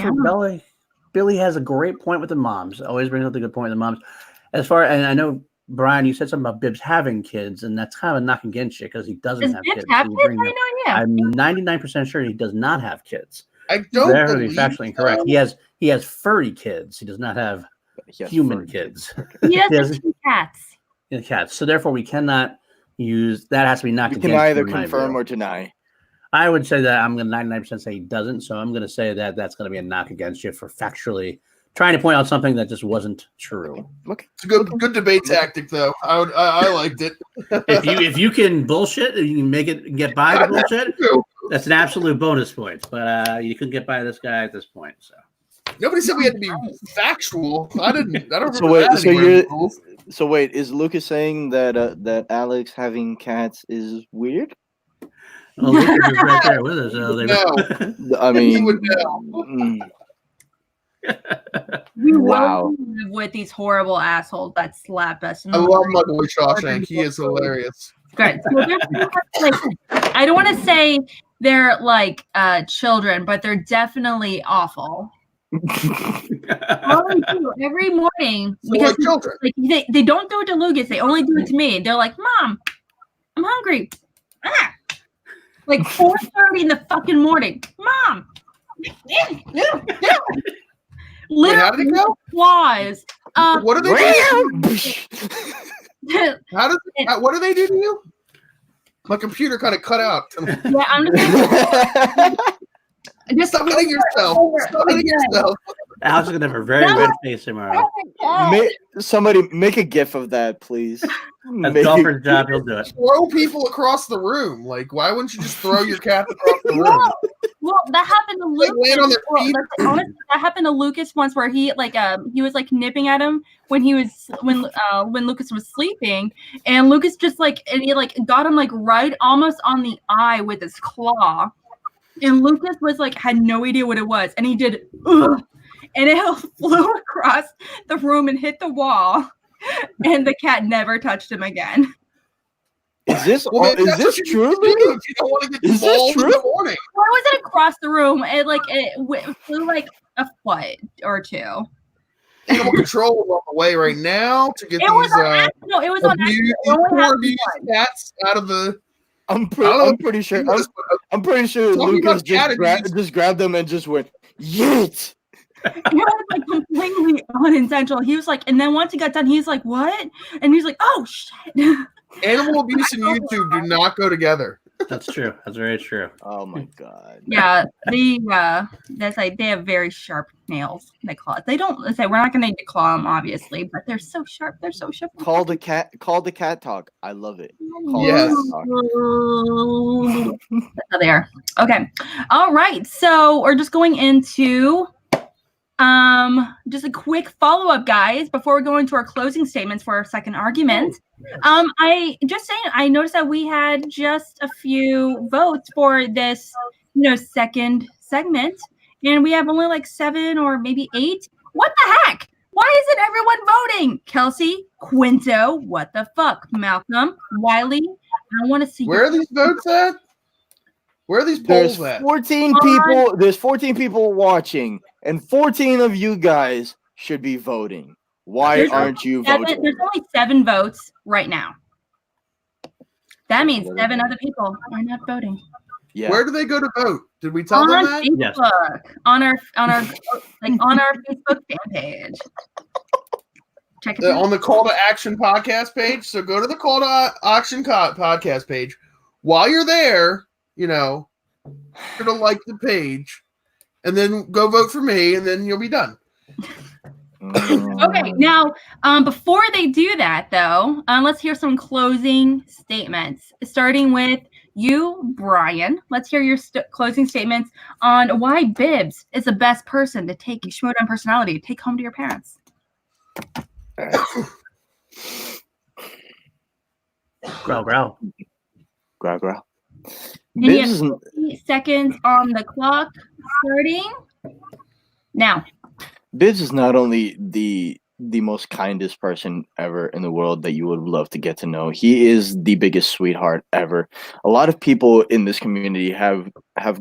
has a great point with the moms. Always brings up the good point with the moms. And I know, Brian, you said something about Bibbs having kids, and that's kind of a knock against you because he doesn't have kids. Have kids? I'm 99% sure he does not have kids. I don't believe factually incorrect. He has furry kids. He does not have human kids. He has two cats. Cats. So therefore, we cannot use that. Has to be knocked. We can either confirm or deny. I would say that I'm going to 99% say he doesn't. So I'm going to say that that's going to be a knock against you for factually trying to point out something that just wasn't true. Okay, it's a good debate tactic, though. I liked it. if you can bullshit, you can make it get by the bullshit. That's an absolute bonus point. But you couldn't get by this guy at this point. So nobody said we had to be factual. I don't remember. So wait, is Lucas saying that Alex having cats is weird? Well, Lucas is right there with us. No, I mean, he would know. We wow. live with these horrible assholes that slap us. I love my boy Shawshank. He is hilarious. Good. So I don't want to say they're like children, but they're definitely awful. Every morning because they don't do it to Lucas. They only do it to me. They're like, "Mom, I'm hungry." Like 4:30 in the fucking morning. Mom. Wait, how did it go? Flies. What do they do? What do they do to you? My computer kind of cut out. Yeah, I'm just stop hitting yourself. Stop hitting yourself. Alex is gonna have a very red face tomorrow. Somebody make a gif of that, please. That's Belford's job. He'll do it. Throw people across the room. Like, why wouldn't you just throw your cat across the room? Well, that happened to Lucas. Land on their feet. Honestly, that happened to Lucas once, where he was like nipping at him when Lucas was sleeping, and Lucas just he got him like right almost on the eye with his claw, and Lucas was like had no idea what it was, and he did, ugh, and it flew across the room and hit the wall, and the cat never touched him again. Is this true? If you don't want to get involved in the morning. Why was it across the room? It flew like a foot or two. Animal control is on the way right now to get these abused cats out of the. I'm pretty sure Lucas just grabbed them and just went yeet. It was like completely unintentional. He was like, and then once he got done, he's like, "What?" And he's like, "Oh shit." Animal abuse and YouTube do not go together. That's true. That's very true. Oh my god. Yeah, they have very sharp nails. They claw. They don't say we're not going to claw them, obviously, but they're so sharp. They're so sharp. Call the cat talk. I love it. Yes. That's how they are. Okay. All right. So we're just going into just a quick follow-up, guys, before we go into our closing statements for our second argument. I noticed that we had just a few votes for this, second segment, and we have only like 7 or maybe 8. What the heck? Why isn't everyone voting? Kelsey, Quinto, what the fuck? Malcolm, Wiley, I want to see. Where are these votes at? Where are these polls at? 14 people. There's 14 people watching, and 14 of you guys should be voting. Why aren't you voting? There's only 7 votes right now. That means 7 other people are not voting. Yeah. Where do they go to vote? Did we tell them On that? Facebook, Yes. on our Facebook fan page. Check it out. On the Call to Action podcast page. So go to the Call to Action podcast page. While you're there, you're to like the page, and then go vote for me, and then you'll be done. Okay, now before they do that, though, let's hear some closing statements. Starting with you, Brian. Let's hear your closing statements on why Bibbs is the best person to take Schmoedown personality, take home to your parents. Growl, growl. Growl, growl. And you Bibbs have 30 seconds on the clock, starting now. Bibbs is not only the most kindest person ever in the world that you would love to get to know. He is the biggest sweetheart ever. A lot of people in this community have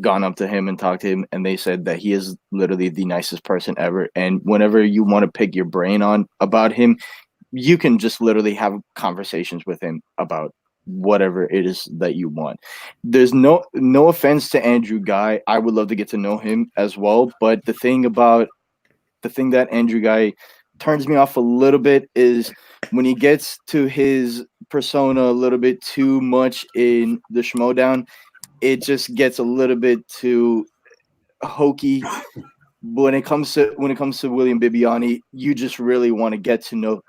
gone up to him and talked to him, and they said that he is literally the nicest person ever. And whenever you want to pick your brain about him, you can just literally have conversations with him about whatever it is that you want. There's no offense to Andrew Ghai. I would love to get to know him as well, but the thing that Andrew Ghai turns me off a little bit is when he gets to his persona a little bit too much in the Schmoedown, it just gets a little bit too hokey. When it comes to William Bibiani, you just really want to get to know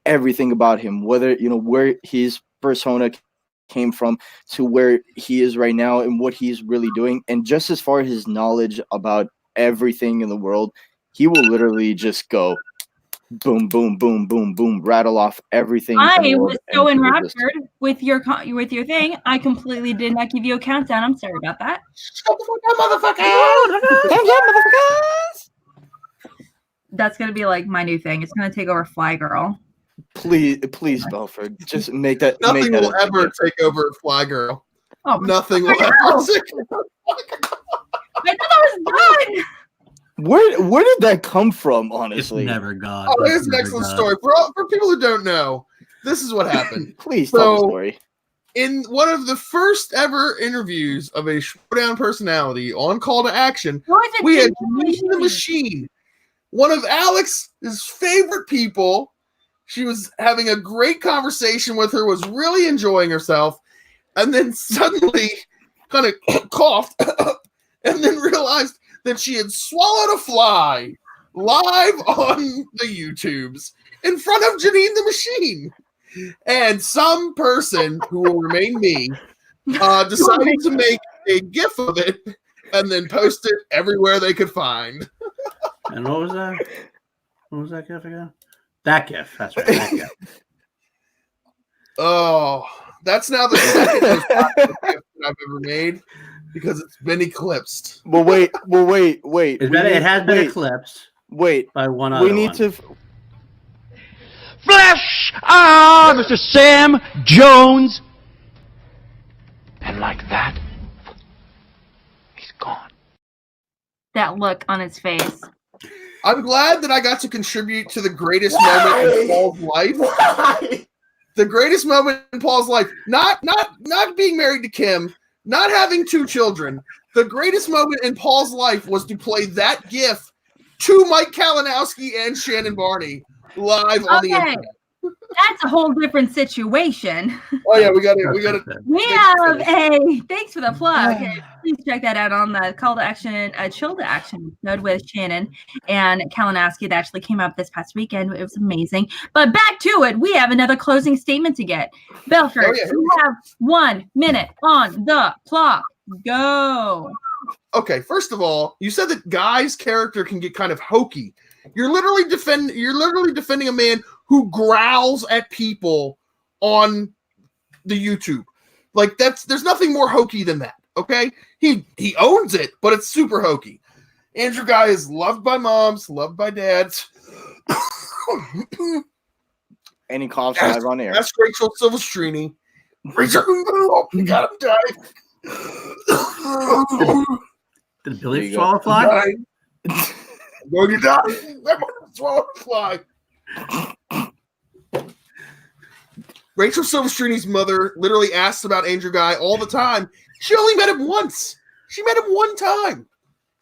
everything about him, whether where his persona came from to where he is right now and what he's really doing. And just as far as his knowledge about everything in the world, he will literally just go boom, boom, boom, boom, boom, rattle off everything. I was so enraptured with your thing. I completely did not give you a countdown. I'm sorry about that. Shut the fuck up, motherfuckers! That's gonna be like my new thing. It's gonna take over Fly Girl. Please, Belford, just make that. Nothing will ever take over Fly Girl. Oh, Nothing will ever take over Fly Girl. I thought that was done. Where did that come from, It's honestly? never gone. Oh, here's an excellent story. For people who don't know, this is what happened. Please tell the story. In one of the first ever interviews of a Schmoedown personality on Call to Action, we had Janine the Machine, one of Alex's favorite people. She was having a great conversation with her, was really enjoying herself, and then suddenly kind of coughed and then realized that she had swallowed a fly live on the YouTubes in front of Janine the Machine. And some person, who will remain me, decided to make a GIF of it and then post it everywhere they could find. And what was that? What was that GIF again? That GIF. That's right. That GIF. Oh, that's now the second most popular GIF that I've ever made because it's been eclipsed. Well, wait. It has been eclipsed. Wait, by one other we need one. to. Flesh! Mr. Sam Jones! And like that, he's gone. That look on his face. I'm glad that I got to contribute to the greatest moment in Paul's life. Why? The greatest moment in Paul's life. Not being married to Kim, not having 2 children. The greatest moment in Paul's life was to play that GIF to Mike Kalinowski and Shannon Barney live on the internet. That's a whole different situation. Oh yeah, we got it. We have a thanks for the plug. Please check that out on the Call to Action, Chill to Action episode with Shannon and Kalinowski that actually came out this past weekend. It was amazing. But back to it, we have another closing statement to get. Belford, you have 1 minute on the clock. Go. Okay, first of all, you said that Ghai's character can get kind of hokey. You're literally defending a man who growls at people on the YouTube. Like there's nothing more hokey than that. Okay, he owns it, but it's super hokey. Andrew Ghai is loved by moms, loved by dads. And he coughs live on air. Ask Rachel Silvestrini. Rachel, you got him died. Did Billy swallow a fly? I'm going to die. I'm going to swallow a fly. Rachel Silvestrini's mother literally asks about Andrew Ghai all the time. She only met him once. She met him one time.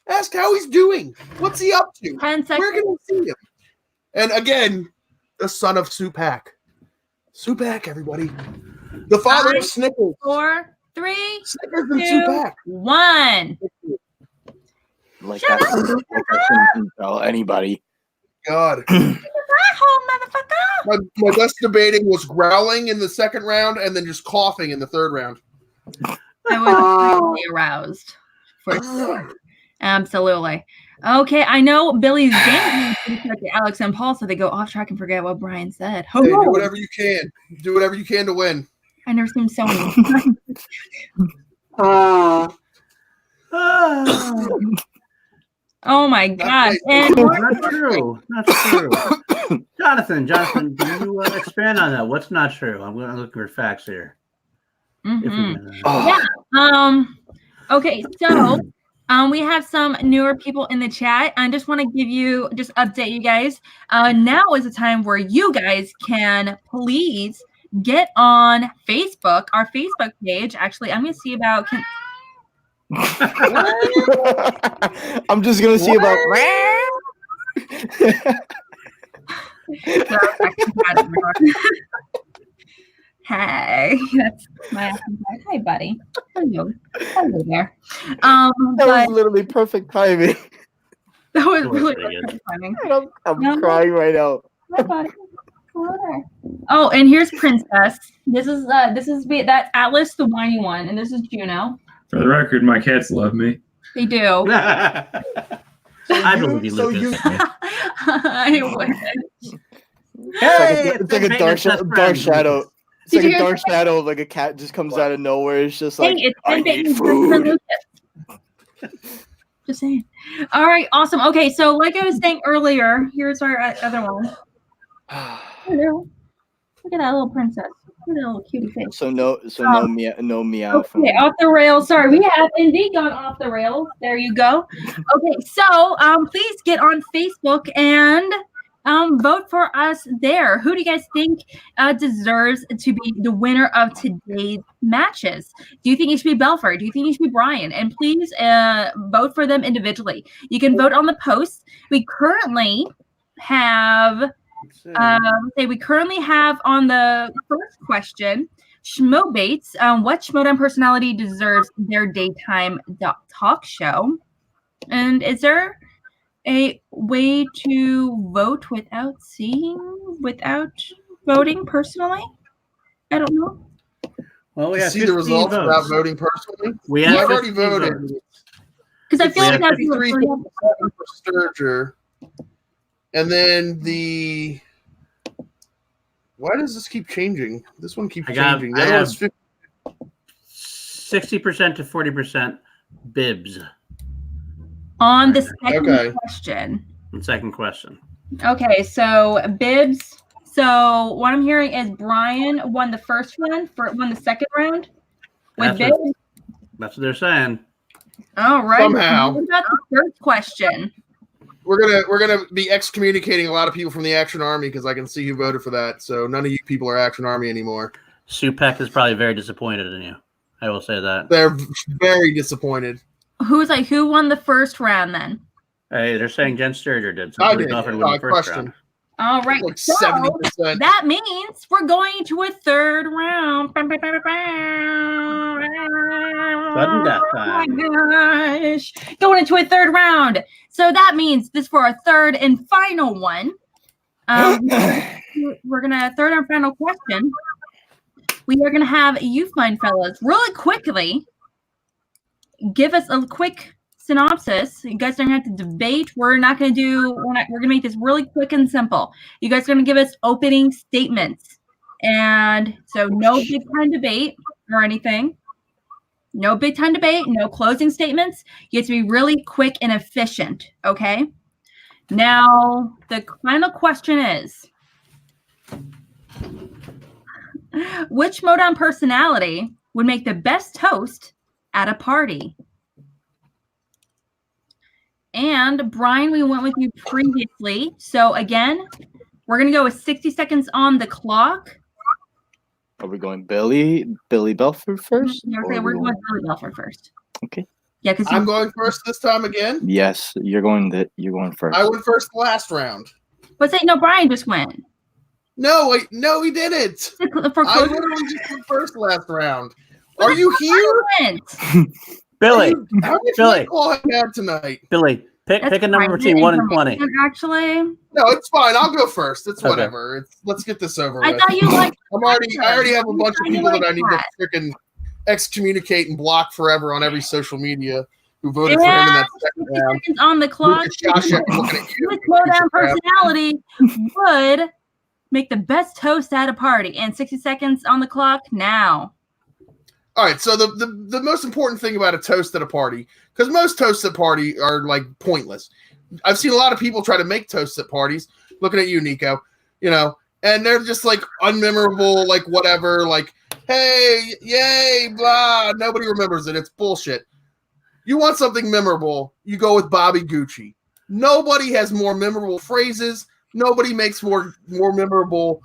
Ask how he's doing. What's he up to? 10 seconds. Where can we see him? And again, the son of Supak. Supak, everybody. The father of Snickers. 4, 3, Snickers and 2, Supak. 1. Like Shut that, up. like I shouldn't tell anybody. God. Motherfucker. My best debating was growling in the second round and then just coughing in the third round. I was really aroused. For sure. Absolutely. Okay, I know Billy's game to Alex and Paul, so they go off track and forget what Brian said. Hey, do whatever you can. Do whatever you can to win. I never seen so many. Oh my God. And Not true. Not true. Jonathan, can you expand on that? What's not true? I'm going to look for facts here. If we can, yeah. Okay, so we have some newer people in the chat. I just want to give you, just update you guys. Now is the time where you guys can please get on Facebook, our Facebook page. Actually, I'm going to see about. I'm just gonna see about. Hey, that's my accent. Hi, buddy. Hello there. That But was literally perfect timing. that was That was really pretty good. good timing. I'm crying right now. Hi, buddy. Hello there. Oh, and here's Princess. This is that's Atlas, the whiny one, and this is Juno. For the record, my cats love me. They do. I believe you, Lucas. I wish. It's like a dark shadow. It's Did like you a hear dark shadow of like a cat just comes out of nowhere. It's just like, Hey, it's I been need Bateman food. Just saying. All right, awesome. Okay, so like I was saying earlier, here's our other one. Hello. Look at that little princess. Look at that little cutie face. So no meow from Okay, off the rails. Sorry, we have indeed gone off the rails. There you go. Okay, so please get on Facebook and vote for us there. Who do you guys think deserves to be the winner of today's matches? Do you think it should be Belford? Do you think it should be Brian? And please vote for them individually. You can vote on the post. We currently have on the first question, Schmoebates, what Schmoedown personality deserves their daytime talk show? And is there a way to vote without voting personally? I don't know. Well, we To have see the results votes. without voting personally. We have I've already 15 voted. votes. Because I feel like that's 53 for Sturger. And then why does this keep changing? This one keeps changing. The other one's 60% to 40% bibs. on the second question. The second question. Okay, so Bibbs. So what I'm hearing is Brian won the first one, won the second round with That's Bibbs. That's what they're saying. All right. Somehow. What about the third question? We're gonna be excommunicating a lot of people from the Action Army because I can see who voted for that. So none of you people are Action Army anymore. Supak is probably very disappointed in you. I will say that. They're very disappointed. Who won the first round then? Hey, they're saying Jen Sturger did. So I Billy did. Belford won the first Question. round. All right. Like So 70%. that means we're going to a third round. Sudden death Oh time. my gosh. Going into a third round. So that means this for our third and final one. We're going to third and final question. We are going to have you fine fellas really quickly give us a quick synopsis. You guys don't have to debate. We're going to make this really quick and simple. You guys are going to give us opening statements. And so no big time debate or anything. No big time debate, no closing statements. You have to be really quick and efficient, okay? Now, the final question is, which Schmoedown personality would make the best host at a party? And Brian, we went with you previously. So again, we're going to go with 60 seconds on the clock. Are we going Billy Belford first? Yeah, or okay, are we're we going Billy Belford first. Okay. Yeah, because I'm going first this time again. Yes, you're going first. I went first last round. But say no, Brian just went. No, no, he didn't. For I closing, literally just went first last round. Are you here? went. Billy, How much Billy. White Claw have you had tonight? Billy, pick That's a number private between 1 and 20. information, Actually, No, it's fine. I'll go first. It's Okay. whatever. Let's get this over I with. thought you liked. I already have a bunch of I people that like I need that. to freaking excommunicate and block forever on every social media who voted for him in that second 60 round. seconds on the clock. Shashak looking at you. His slowdown personality would make the best toast at a party. And 60 seconds on the clock now. All right, so the most important thing about a toast at a party, because most toasts at party are like pointless. I've seen a lot of people try to make toasts at parties. Looking at you, Nico, and they're just like unmemorable, like whatever, like hey, yay, blah. Nobody remembers it. It's bullshit. You want something memorable, you go with Bobby Gucci. Nobody has more memorable phrases. Nobody makes more memorable.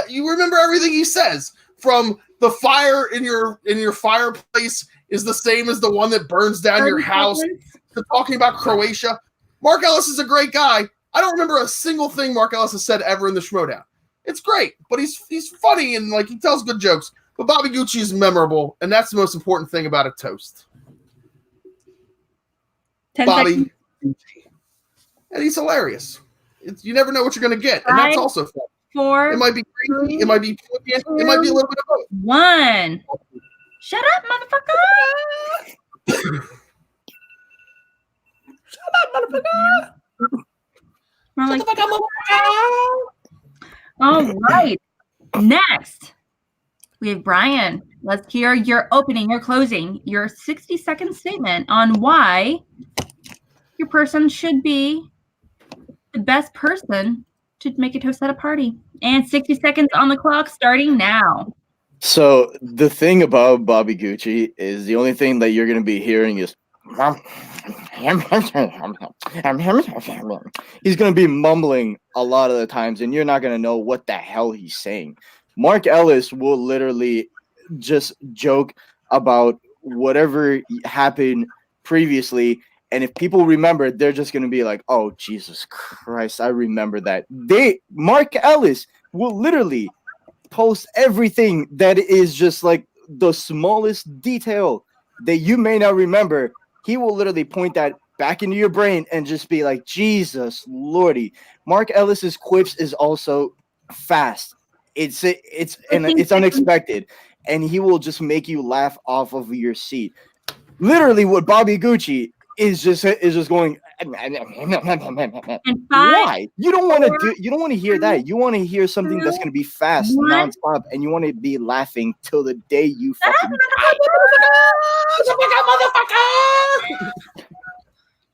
You remember everything he says. From the fire in your fireplace is the same as the one that burns down your house. To talking about Croatia. Mark Ellis is a great guy. I don't remember a single thing Mark Ellis has said ever in the Schmoedown. It's great, but he's funny and like he tells good jokes. But Bobby Gucci is memorable, and that's the most important thing about a toast. 10 Bobby seconds. Gucci. And he's hilarious. You never know what you're going to get, and that's also fun. 4, It might be crazy. It might be flippant. It might be a little bit of both. 1. Shut up, motherfucker. More like, all right. Next, we have Brian. Let's hear your opening, your closing, your 60-second statement on why your person should be the best person to make a toast at a party. And 60 seconds on the clock starting now. So the thing about Bobby Gucci is the only thing that you're going to be hearing is he's going to be mumbling a lot of the times, and you're not going to know what the hell he's saying. Mark Ellis will literally just joke about whatever happened previously, and if people remember, they're just going to be like, oh, Jesus Christ, I remember that. Mark Ellis will literally post everything that is just like the smallest detail that you may not remember. He will literally point that back into your brain and just be like, Jesus Lordy. Mark Ellis's quips is also fast. It's unexpected, and he will just make you laugh off of your seat. Literally, what Bobby Gucci is just going. Why? You don't want to hear that. You want to hear something that's going to be fast, nonstop, and you want to be laughing till the day you fucking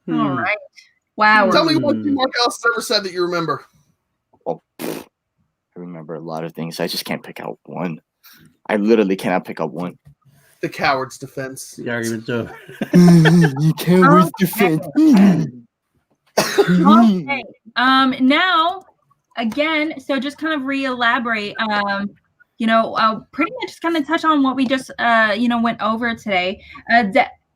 All right. Wow. Tell me what Mark Ellis has ever said that you remember. Oh, I remember a lot of things. I just can't pick out one. I literally cannot pick out one. The coward's defense. The argument's over. You can't defend. Okay. Now, again, so just kind of re-elaborate. Pretty much just kind of touch on what we just went over today.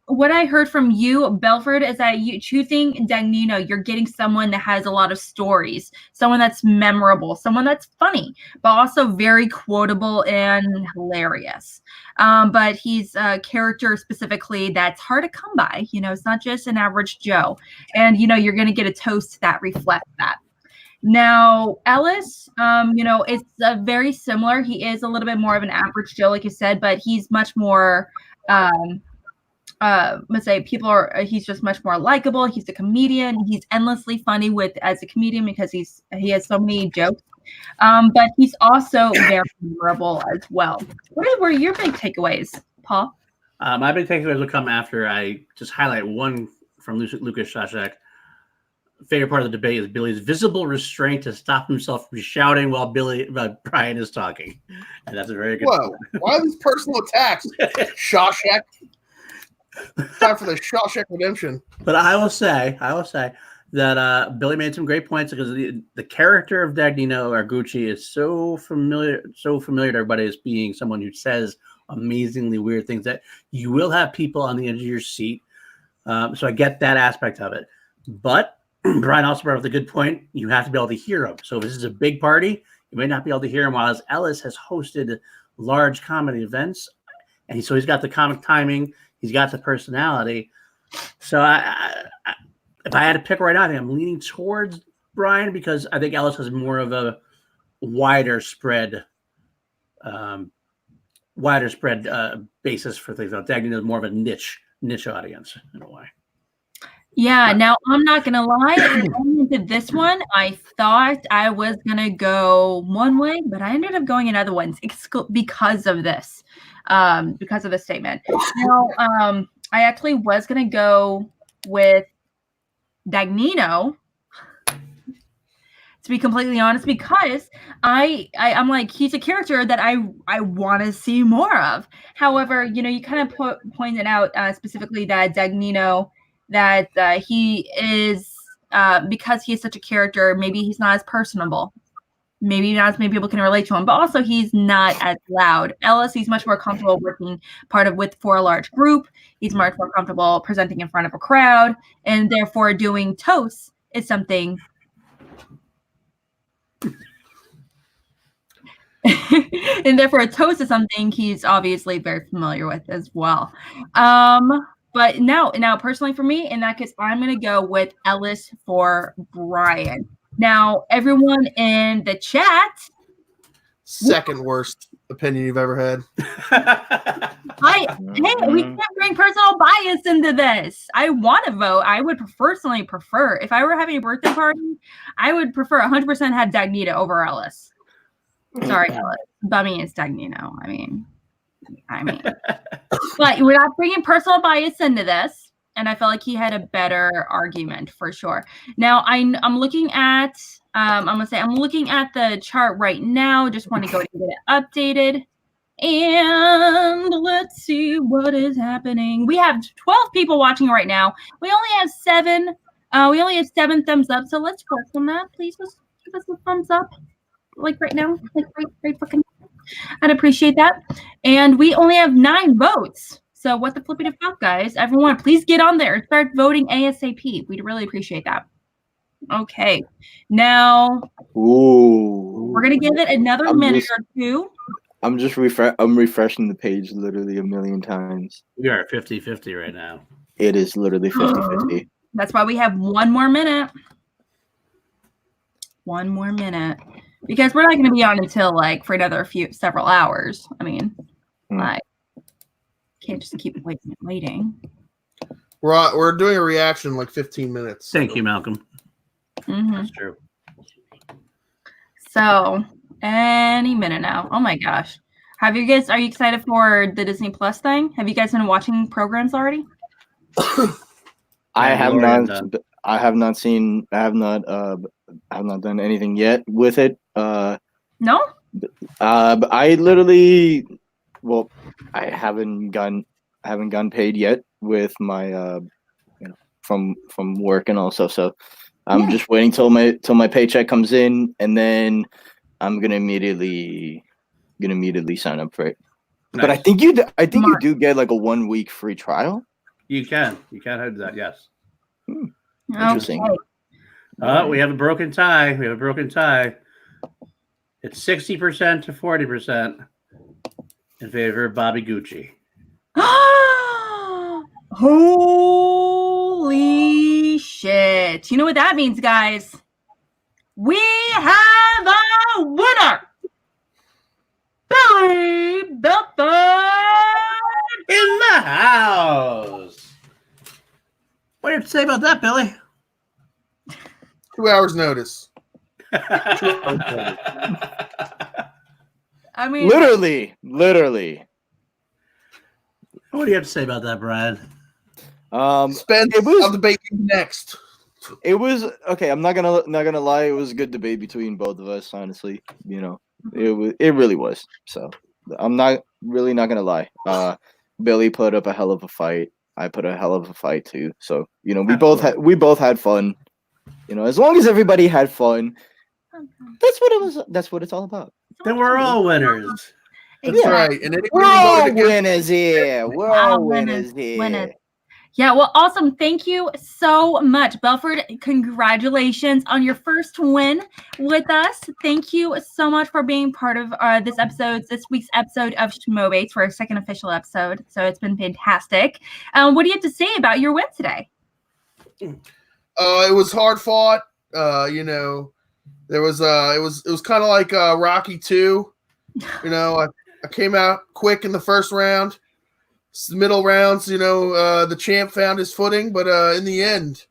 What I heard from you, Belford, is that you think that you're getting someone that has a lot of stories, someone that's memorable, someone that's funny, but also very quotable and hilarious. But he's a character specifically that's hard to come by. It's not just an average Joe, and you're going to get a toast that reflects that. Now, Ellis, it's very similar. He is a little bit more of an average Joe, like you said, but he's much more. Let's say he's just much more likable. He's a comedian. He's endlessly funny as a comedian because he has so many jokes. But he's also very memorable as well. What were your big takeaways, Paul? My big takeaways will come after I just highlight one from Lucas Shashak. Favorite part of the debate is Billy's visible restraint to stop himself from shouting while Brian is talking, and that's a very good. Whoa! Why these personal attacks, Shawshank? Time for the Shawshank Redemption. But I will say that Billy made some great points because the character of Dagnino Argucci is so familiar to everybody as being someone who says amazingly weird things that you will have people on the edge of your seat. So I get that aspect of it. But Brian also brought up the good point. You have to be able to hear him. So if this is a big party, you may not be able to hear him. While Ellis has hosted large comedy events, and so he's got the comic timing, he's got the personality. So if I had to pick right now, I think I'm leaning towards Brian because I think Ellis has more of a wider spread basis for things. Dagnino is more of a niche audience in a way. Yeah, now I'm not gonna lie. Going into this one, I thought I was gonna go one way, but I ended up going in other ones because of this, statement. Now, I actually was gonna go with Dagnino, to be completely honest, because I'm like, he's a character that I want to see more of. However, you kind of pointed out specifically that Dagnino, that he is, because he is such a character, maybe he's not as personable. Maybe not as many people can relate to him, but also he's not as loud. Ellis, he's much more comfortable working for a large group. He's much more comfortable presenting in front of a crowd, and therefore doing toasts is something. And therefore a toast is something he's obviously very familiar with as well. But now personally for me, in that case, I'm going to go with Ellis for Brian. Now, everyone in the chat. Second worst opinion you've ever had. Hey, we can't bring personal bias into this. I want to vote. I would personally prefer, if I were having a birthday party, I would prefer 100% have Dagnino over Ellis. Sorry, Ellis. But it's Dagnino. I mean, but we're not bringing personal bias into this, and I felt like he had a better argument for sure. Now I'm looking at I'm looking at the chart right now. Just want to go and get it updated, and let's see what is happening. We have 12 people watching right now. We only have 7. We only have 7 thumbs up. So let's work on that. Please just give us a thumbs up, like right now, like right fucking. I'd appreciate that. And we only have 9 votes. So what the flippity fuck, guys? Everyone, please get on there and start voting ASAP. We'd really appreciate that. Okay. Now, we're going to give it another minute or two. I'm just refreshing the page literally a million times. We are at 50-50 right now. It is literally 50-50. That's why we have 1 more minute. 1 more minute. Because we're not going to be on until for another several hours. I mean, can't just keep waiting. We're doing a reaction in 15 minutes. Thank you, Malcolm. Mm-hmm. That's true. So, any minute now. Oh my gosh. Are you excited for the Disney Plus thing? Have you guys been watching programs already? I have not done anything yet with it. No? I literally, I haven't gotten paid yet with my from work and all stuff. So I'm just waiting till my paycheck comes in, and then I'm gonna immediately sign up for it. Nice. But I think you do get a 1 week free trial. You can have that. Yes. Interesting. Okay. We have a broken tie. It's 60% to 40% in favor of Bobby Gucci. Holy shit. You know what that means, guys? We have a winner! Billy Belford in the house! What do you have to say about that, Billy? 2 hours notice. I mean, literally. What do you have to say about that, Brian? Spence, I'll debate you next. It was okay. I'm not gonna lie. It was a good debate between both of us. Honestly, it really was. So I'm not gonna lie. Billy put up a hell of a fight. I put a hell of a fight too. So we both had fun. As long as everybody had fun, that's what it was. That's what it's all about. Then we're all winners. That's right. And anybody We're who all voted against winners here. We're all winners here. Winners. Yeah, well, awesome. Thank you so much, Belford. Congratulations on your first win with us. Thank you so much for being part of this week's episode of Schmoebates, for our second official episode. So it's been fantastic. What do you have to say about your win today? It was hard fought. There was it was kind of like Rocky 2. I came out quick in the first round. Middle rounds, the champ found his footing, but in the end,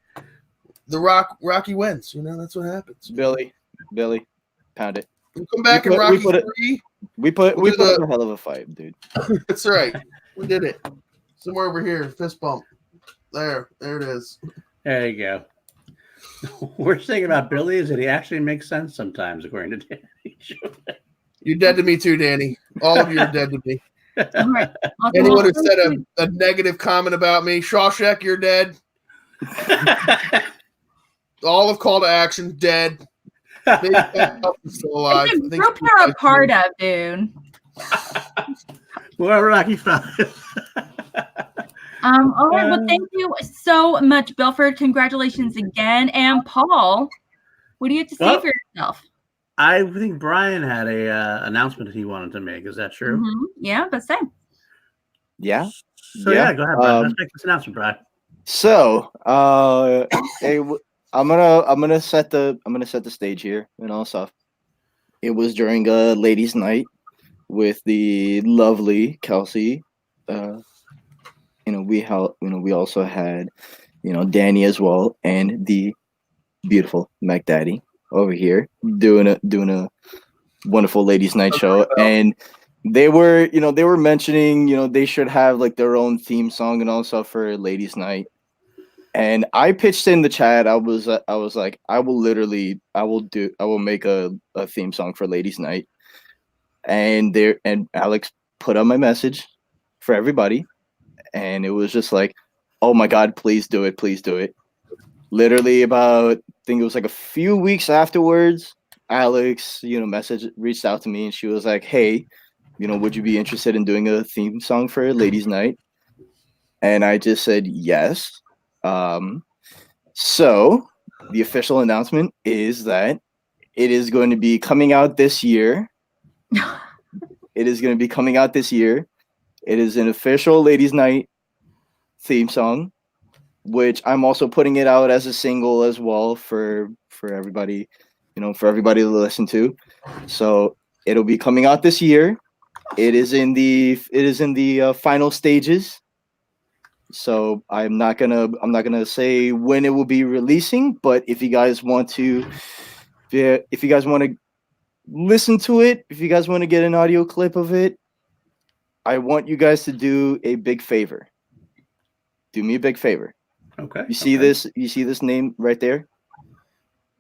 Rocky wins. That's what happens. Billy, pound it. We'll come back in Rocky 3. We put up a hell of a fight, dude. That's right. We did it. Somewhere over here, fist bump. There it is. There you go. Worst thing about Billy is that he actually makes sense sometimes, according to Danny. You're dead to me too, Danny. All of you are dead to me. All right. Awesome. Anyone who said a negative comment about me, Shawshank, you're dead. All of Call to Action, dead. Still alive. It's a group you're a part of, dude. Well, Rocky 5. All right. Well, thank you so much, Belford. Congratulations again. And Paul, what do you have to say for yourself? I think Brian had a announcement that he wanted to make. Is that true? Mm-hmm. Yeah, but same. Yeah. So yeah, go ahead, Brian. Let's make this announcement, Brian. So, I'm gonna set the stage here and all stuff. It was during a ladies' night with the lovely Kelsey. We also had Danny as well, and the beautiful Mac Daddy over here doing a wonderful ladies' night show. And they were mentioning they should have like their own theme song and all stuff for ladies' night. And I pitched in the chat. I was like, I will make a theme song for ladies' night. And Alex put up my message for everybody, and it was just like, oh my God, please do it, please do it. Literally about, I think it was like a few weeks afterwards, Alex, reached out to me, and she was like, hey, would you be interested in doing a theme song for ladies' night? And I just said yes. So the official announcement is that it is going to be coming out this year. It is going to be coming out this year. It is an official ladies' night theme song, which I'm also putting it out as a single as well for everybody, for everybody to listen to. So it'll be coming out this year. It is in the final stages. So I'm not gonna say when it will be releasing, but if you guys want to listen to it, if you guys want to get an audio clip of it, I want you guys to do a big favor. Do me a big favor. Okay. You see this name right there?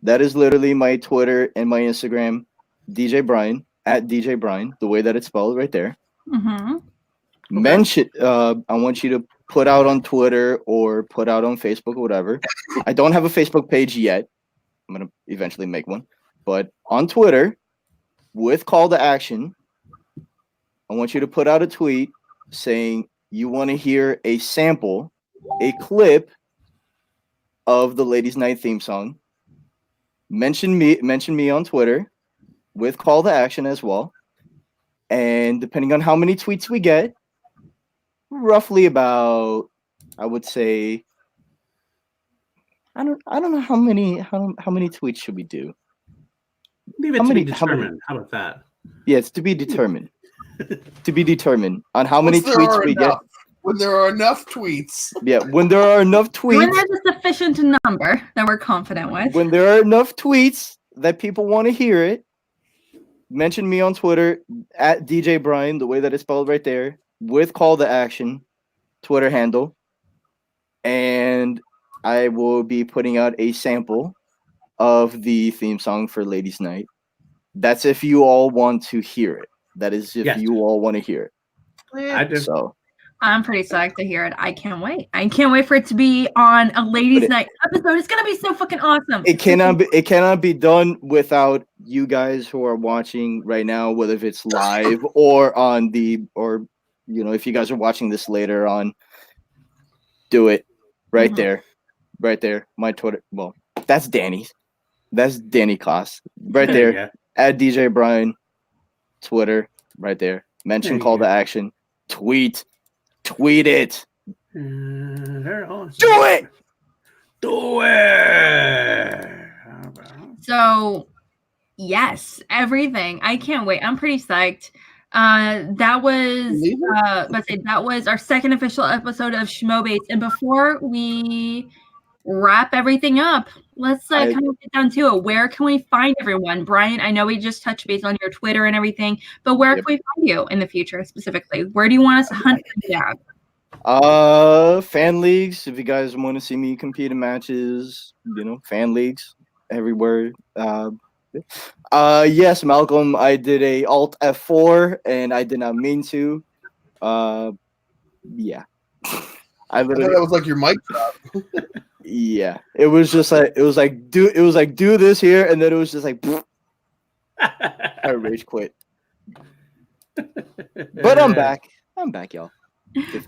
That is literally my Twitter and my Instagram, DJ Brian, @DJ Brian, the way that it's spelled right there. Mm-hmm. Mention. I want you to put out on Twitter or put out on Facebook or whatever. I don't have a Facebook page yet. I'm gonna eventually make one, but on Twitter, with call to action, I want you to put out a tweet saying you want to hear a sample, a clip of the Ladies' Night theme song. Mention me on Twitter with call to action as well. And depending on how many tweets we get, roughly about, I would say, I don't know how many tweets should we do? Leave it to be determined. How about that? Yeah, it's to be determined. To be determined on how many tweets we get. When there are enough tweets. Yeah, when there are enough tweets. When there's a sufficient number that we're confident with. When there are enough tweets that people want to hear it, mention me on Twitter @DJ Brian, the way that it's spelled right there, with call to action, Twitter handle, and I will be putting out a sample of the theme song for Ladies' Night. That's if you all want to hear it. That is if you all want to hear it. I do. So I'm pretty psyched to hear it. I can't wait. I can't wait for it to be on a ladies' night episode. It's gonna be so fucking awesome. It cannot be done without you guys who are watching right now, whether if it's live or if you guys are watching this later on, do it right there. Right there. My Twitter. Well, that's Danny's. That's Danny Kloss. Right there. At DJ Brian. Twitter. Right there. Mention call to action. Tweet it. Do it. Do it. So, yes, everything. I can't wait. I'm pretty psyched. That was our second official episode of Schmoebates. And before we wrap everything up, let's kind of get down to it. Where can we find everyone? Brian, I know we just touched base on your Twitter and everything, but where can we find you in the future specifically? Where do you want us to hunt you down? Fan leagues. If you guys want to see me compete in matches, fan leagues everywhere. Yes, Malcolm, I did a Alt F4 and I did not mean to. Yeah. I thought that was like your mic drop. Yeah. It was like do this here, and then it was just like I rage quit. But I'm back, y'all.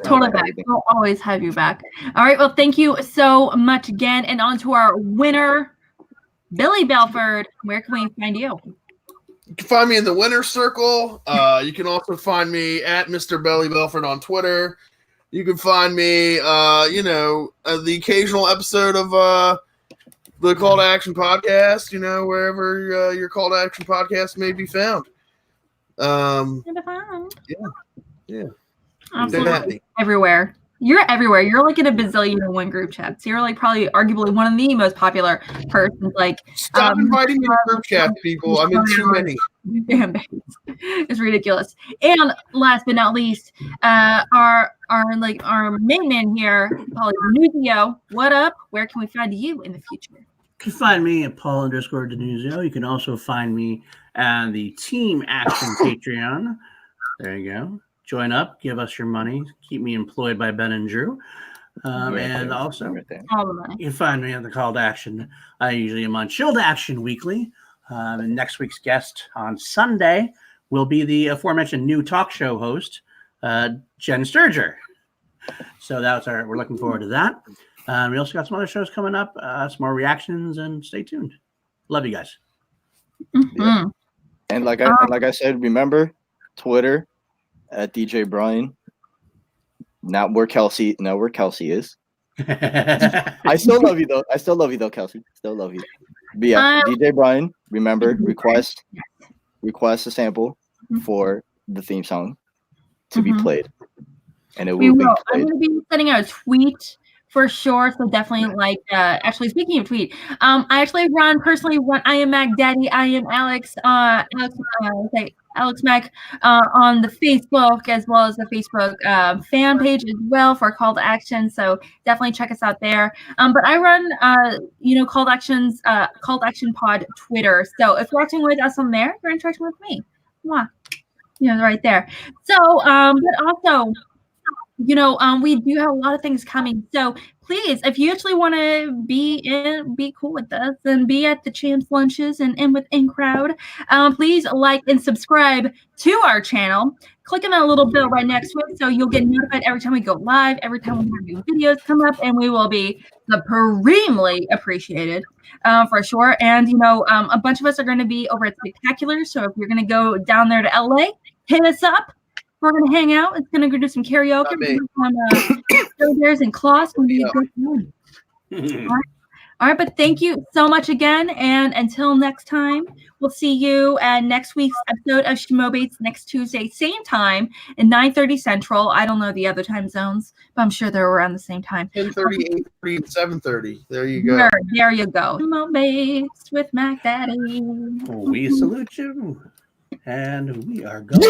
Totally back. We'll always have you back. All right. Well, thank you so much again. And on to our winner, Billy Belford. Where can we find you? You can find me in the winner's circle. You can also find me at Mr. Belly Belford on Twitter. You can find me, the occasional episode of the Call to Action podcast, wherever your Call to Action podcast may be found. Yeah. Absolutely. Everywhere. You're everywhere. You're like in a bazillion and one group chats. You're like probably arguably one of the most popular persons. Like, stop inviting me to group chat, people. I'm in too many. It's ridiculous. And last but not least, our main man here, Paul DiNuzzo. What up? Where can we find you in the future? You can find me at Paul_DiNuzzo. You can also find me on the Team Action Patreon. There you go. Join up, give us your money, keep me employed by Ben and Drew. And also, all the money. You can find me on the Call to Action. I usually am on Chilled Action Weekly. And next week's guest on Sunday will be the aforementioned new talk show host, Jen Sturger. So we're looking forward to that. We also got some other shows coming up, some more reactions, and stay tuned. Love you guys. Mm-hmm. Yeah. And like I said, remember Twitter at DJ Brian. Not where Kelsey is. I still love you though, Kelsey. Still love you. But yeah, DJ Brian, remember, request a sample for the theme song to be played. And it will be played. I'm going to be sending out a tweet for sure. So definitely actually speaking of tweet, I actually personally run I am Mac Daddy. I am Alex Mac on the Facebook, as well as the Facebook fan page as well for Call to Action. So definitely check us out there. But I run Call to Action Pod Twitter. So if you're watching with us on there, you're interacting with me. Mwah. Right there. So but also, we do have a lot of things coming. So please, if you actually want to be cool with us and be at the champs lunches and with in crowd, please like and subscribe to our channel. Click on that little bell right next to it so you'll get notified every time we go live, every time we have new videos come up, and we will be supremely appreciated for sure. And a bunch of us are going to be over at Spectacular. So if you're going to go down there to LA, hit us up. We're going to hang out. It's going to go do some karaoke. Bears and Claws. All right, but thank you so much again. And until next time, we'll see you at next week's episode of Schmoebates next Tuesday, same time at 9:30 Central. I don't know the other time zones, but I'm sure they're around the same time. 10:30, 8:30, 7:30. There you go. There you go. Schmoebates with Mac Daddy. We salute you. And we are going.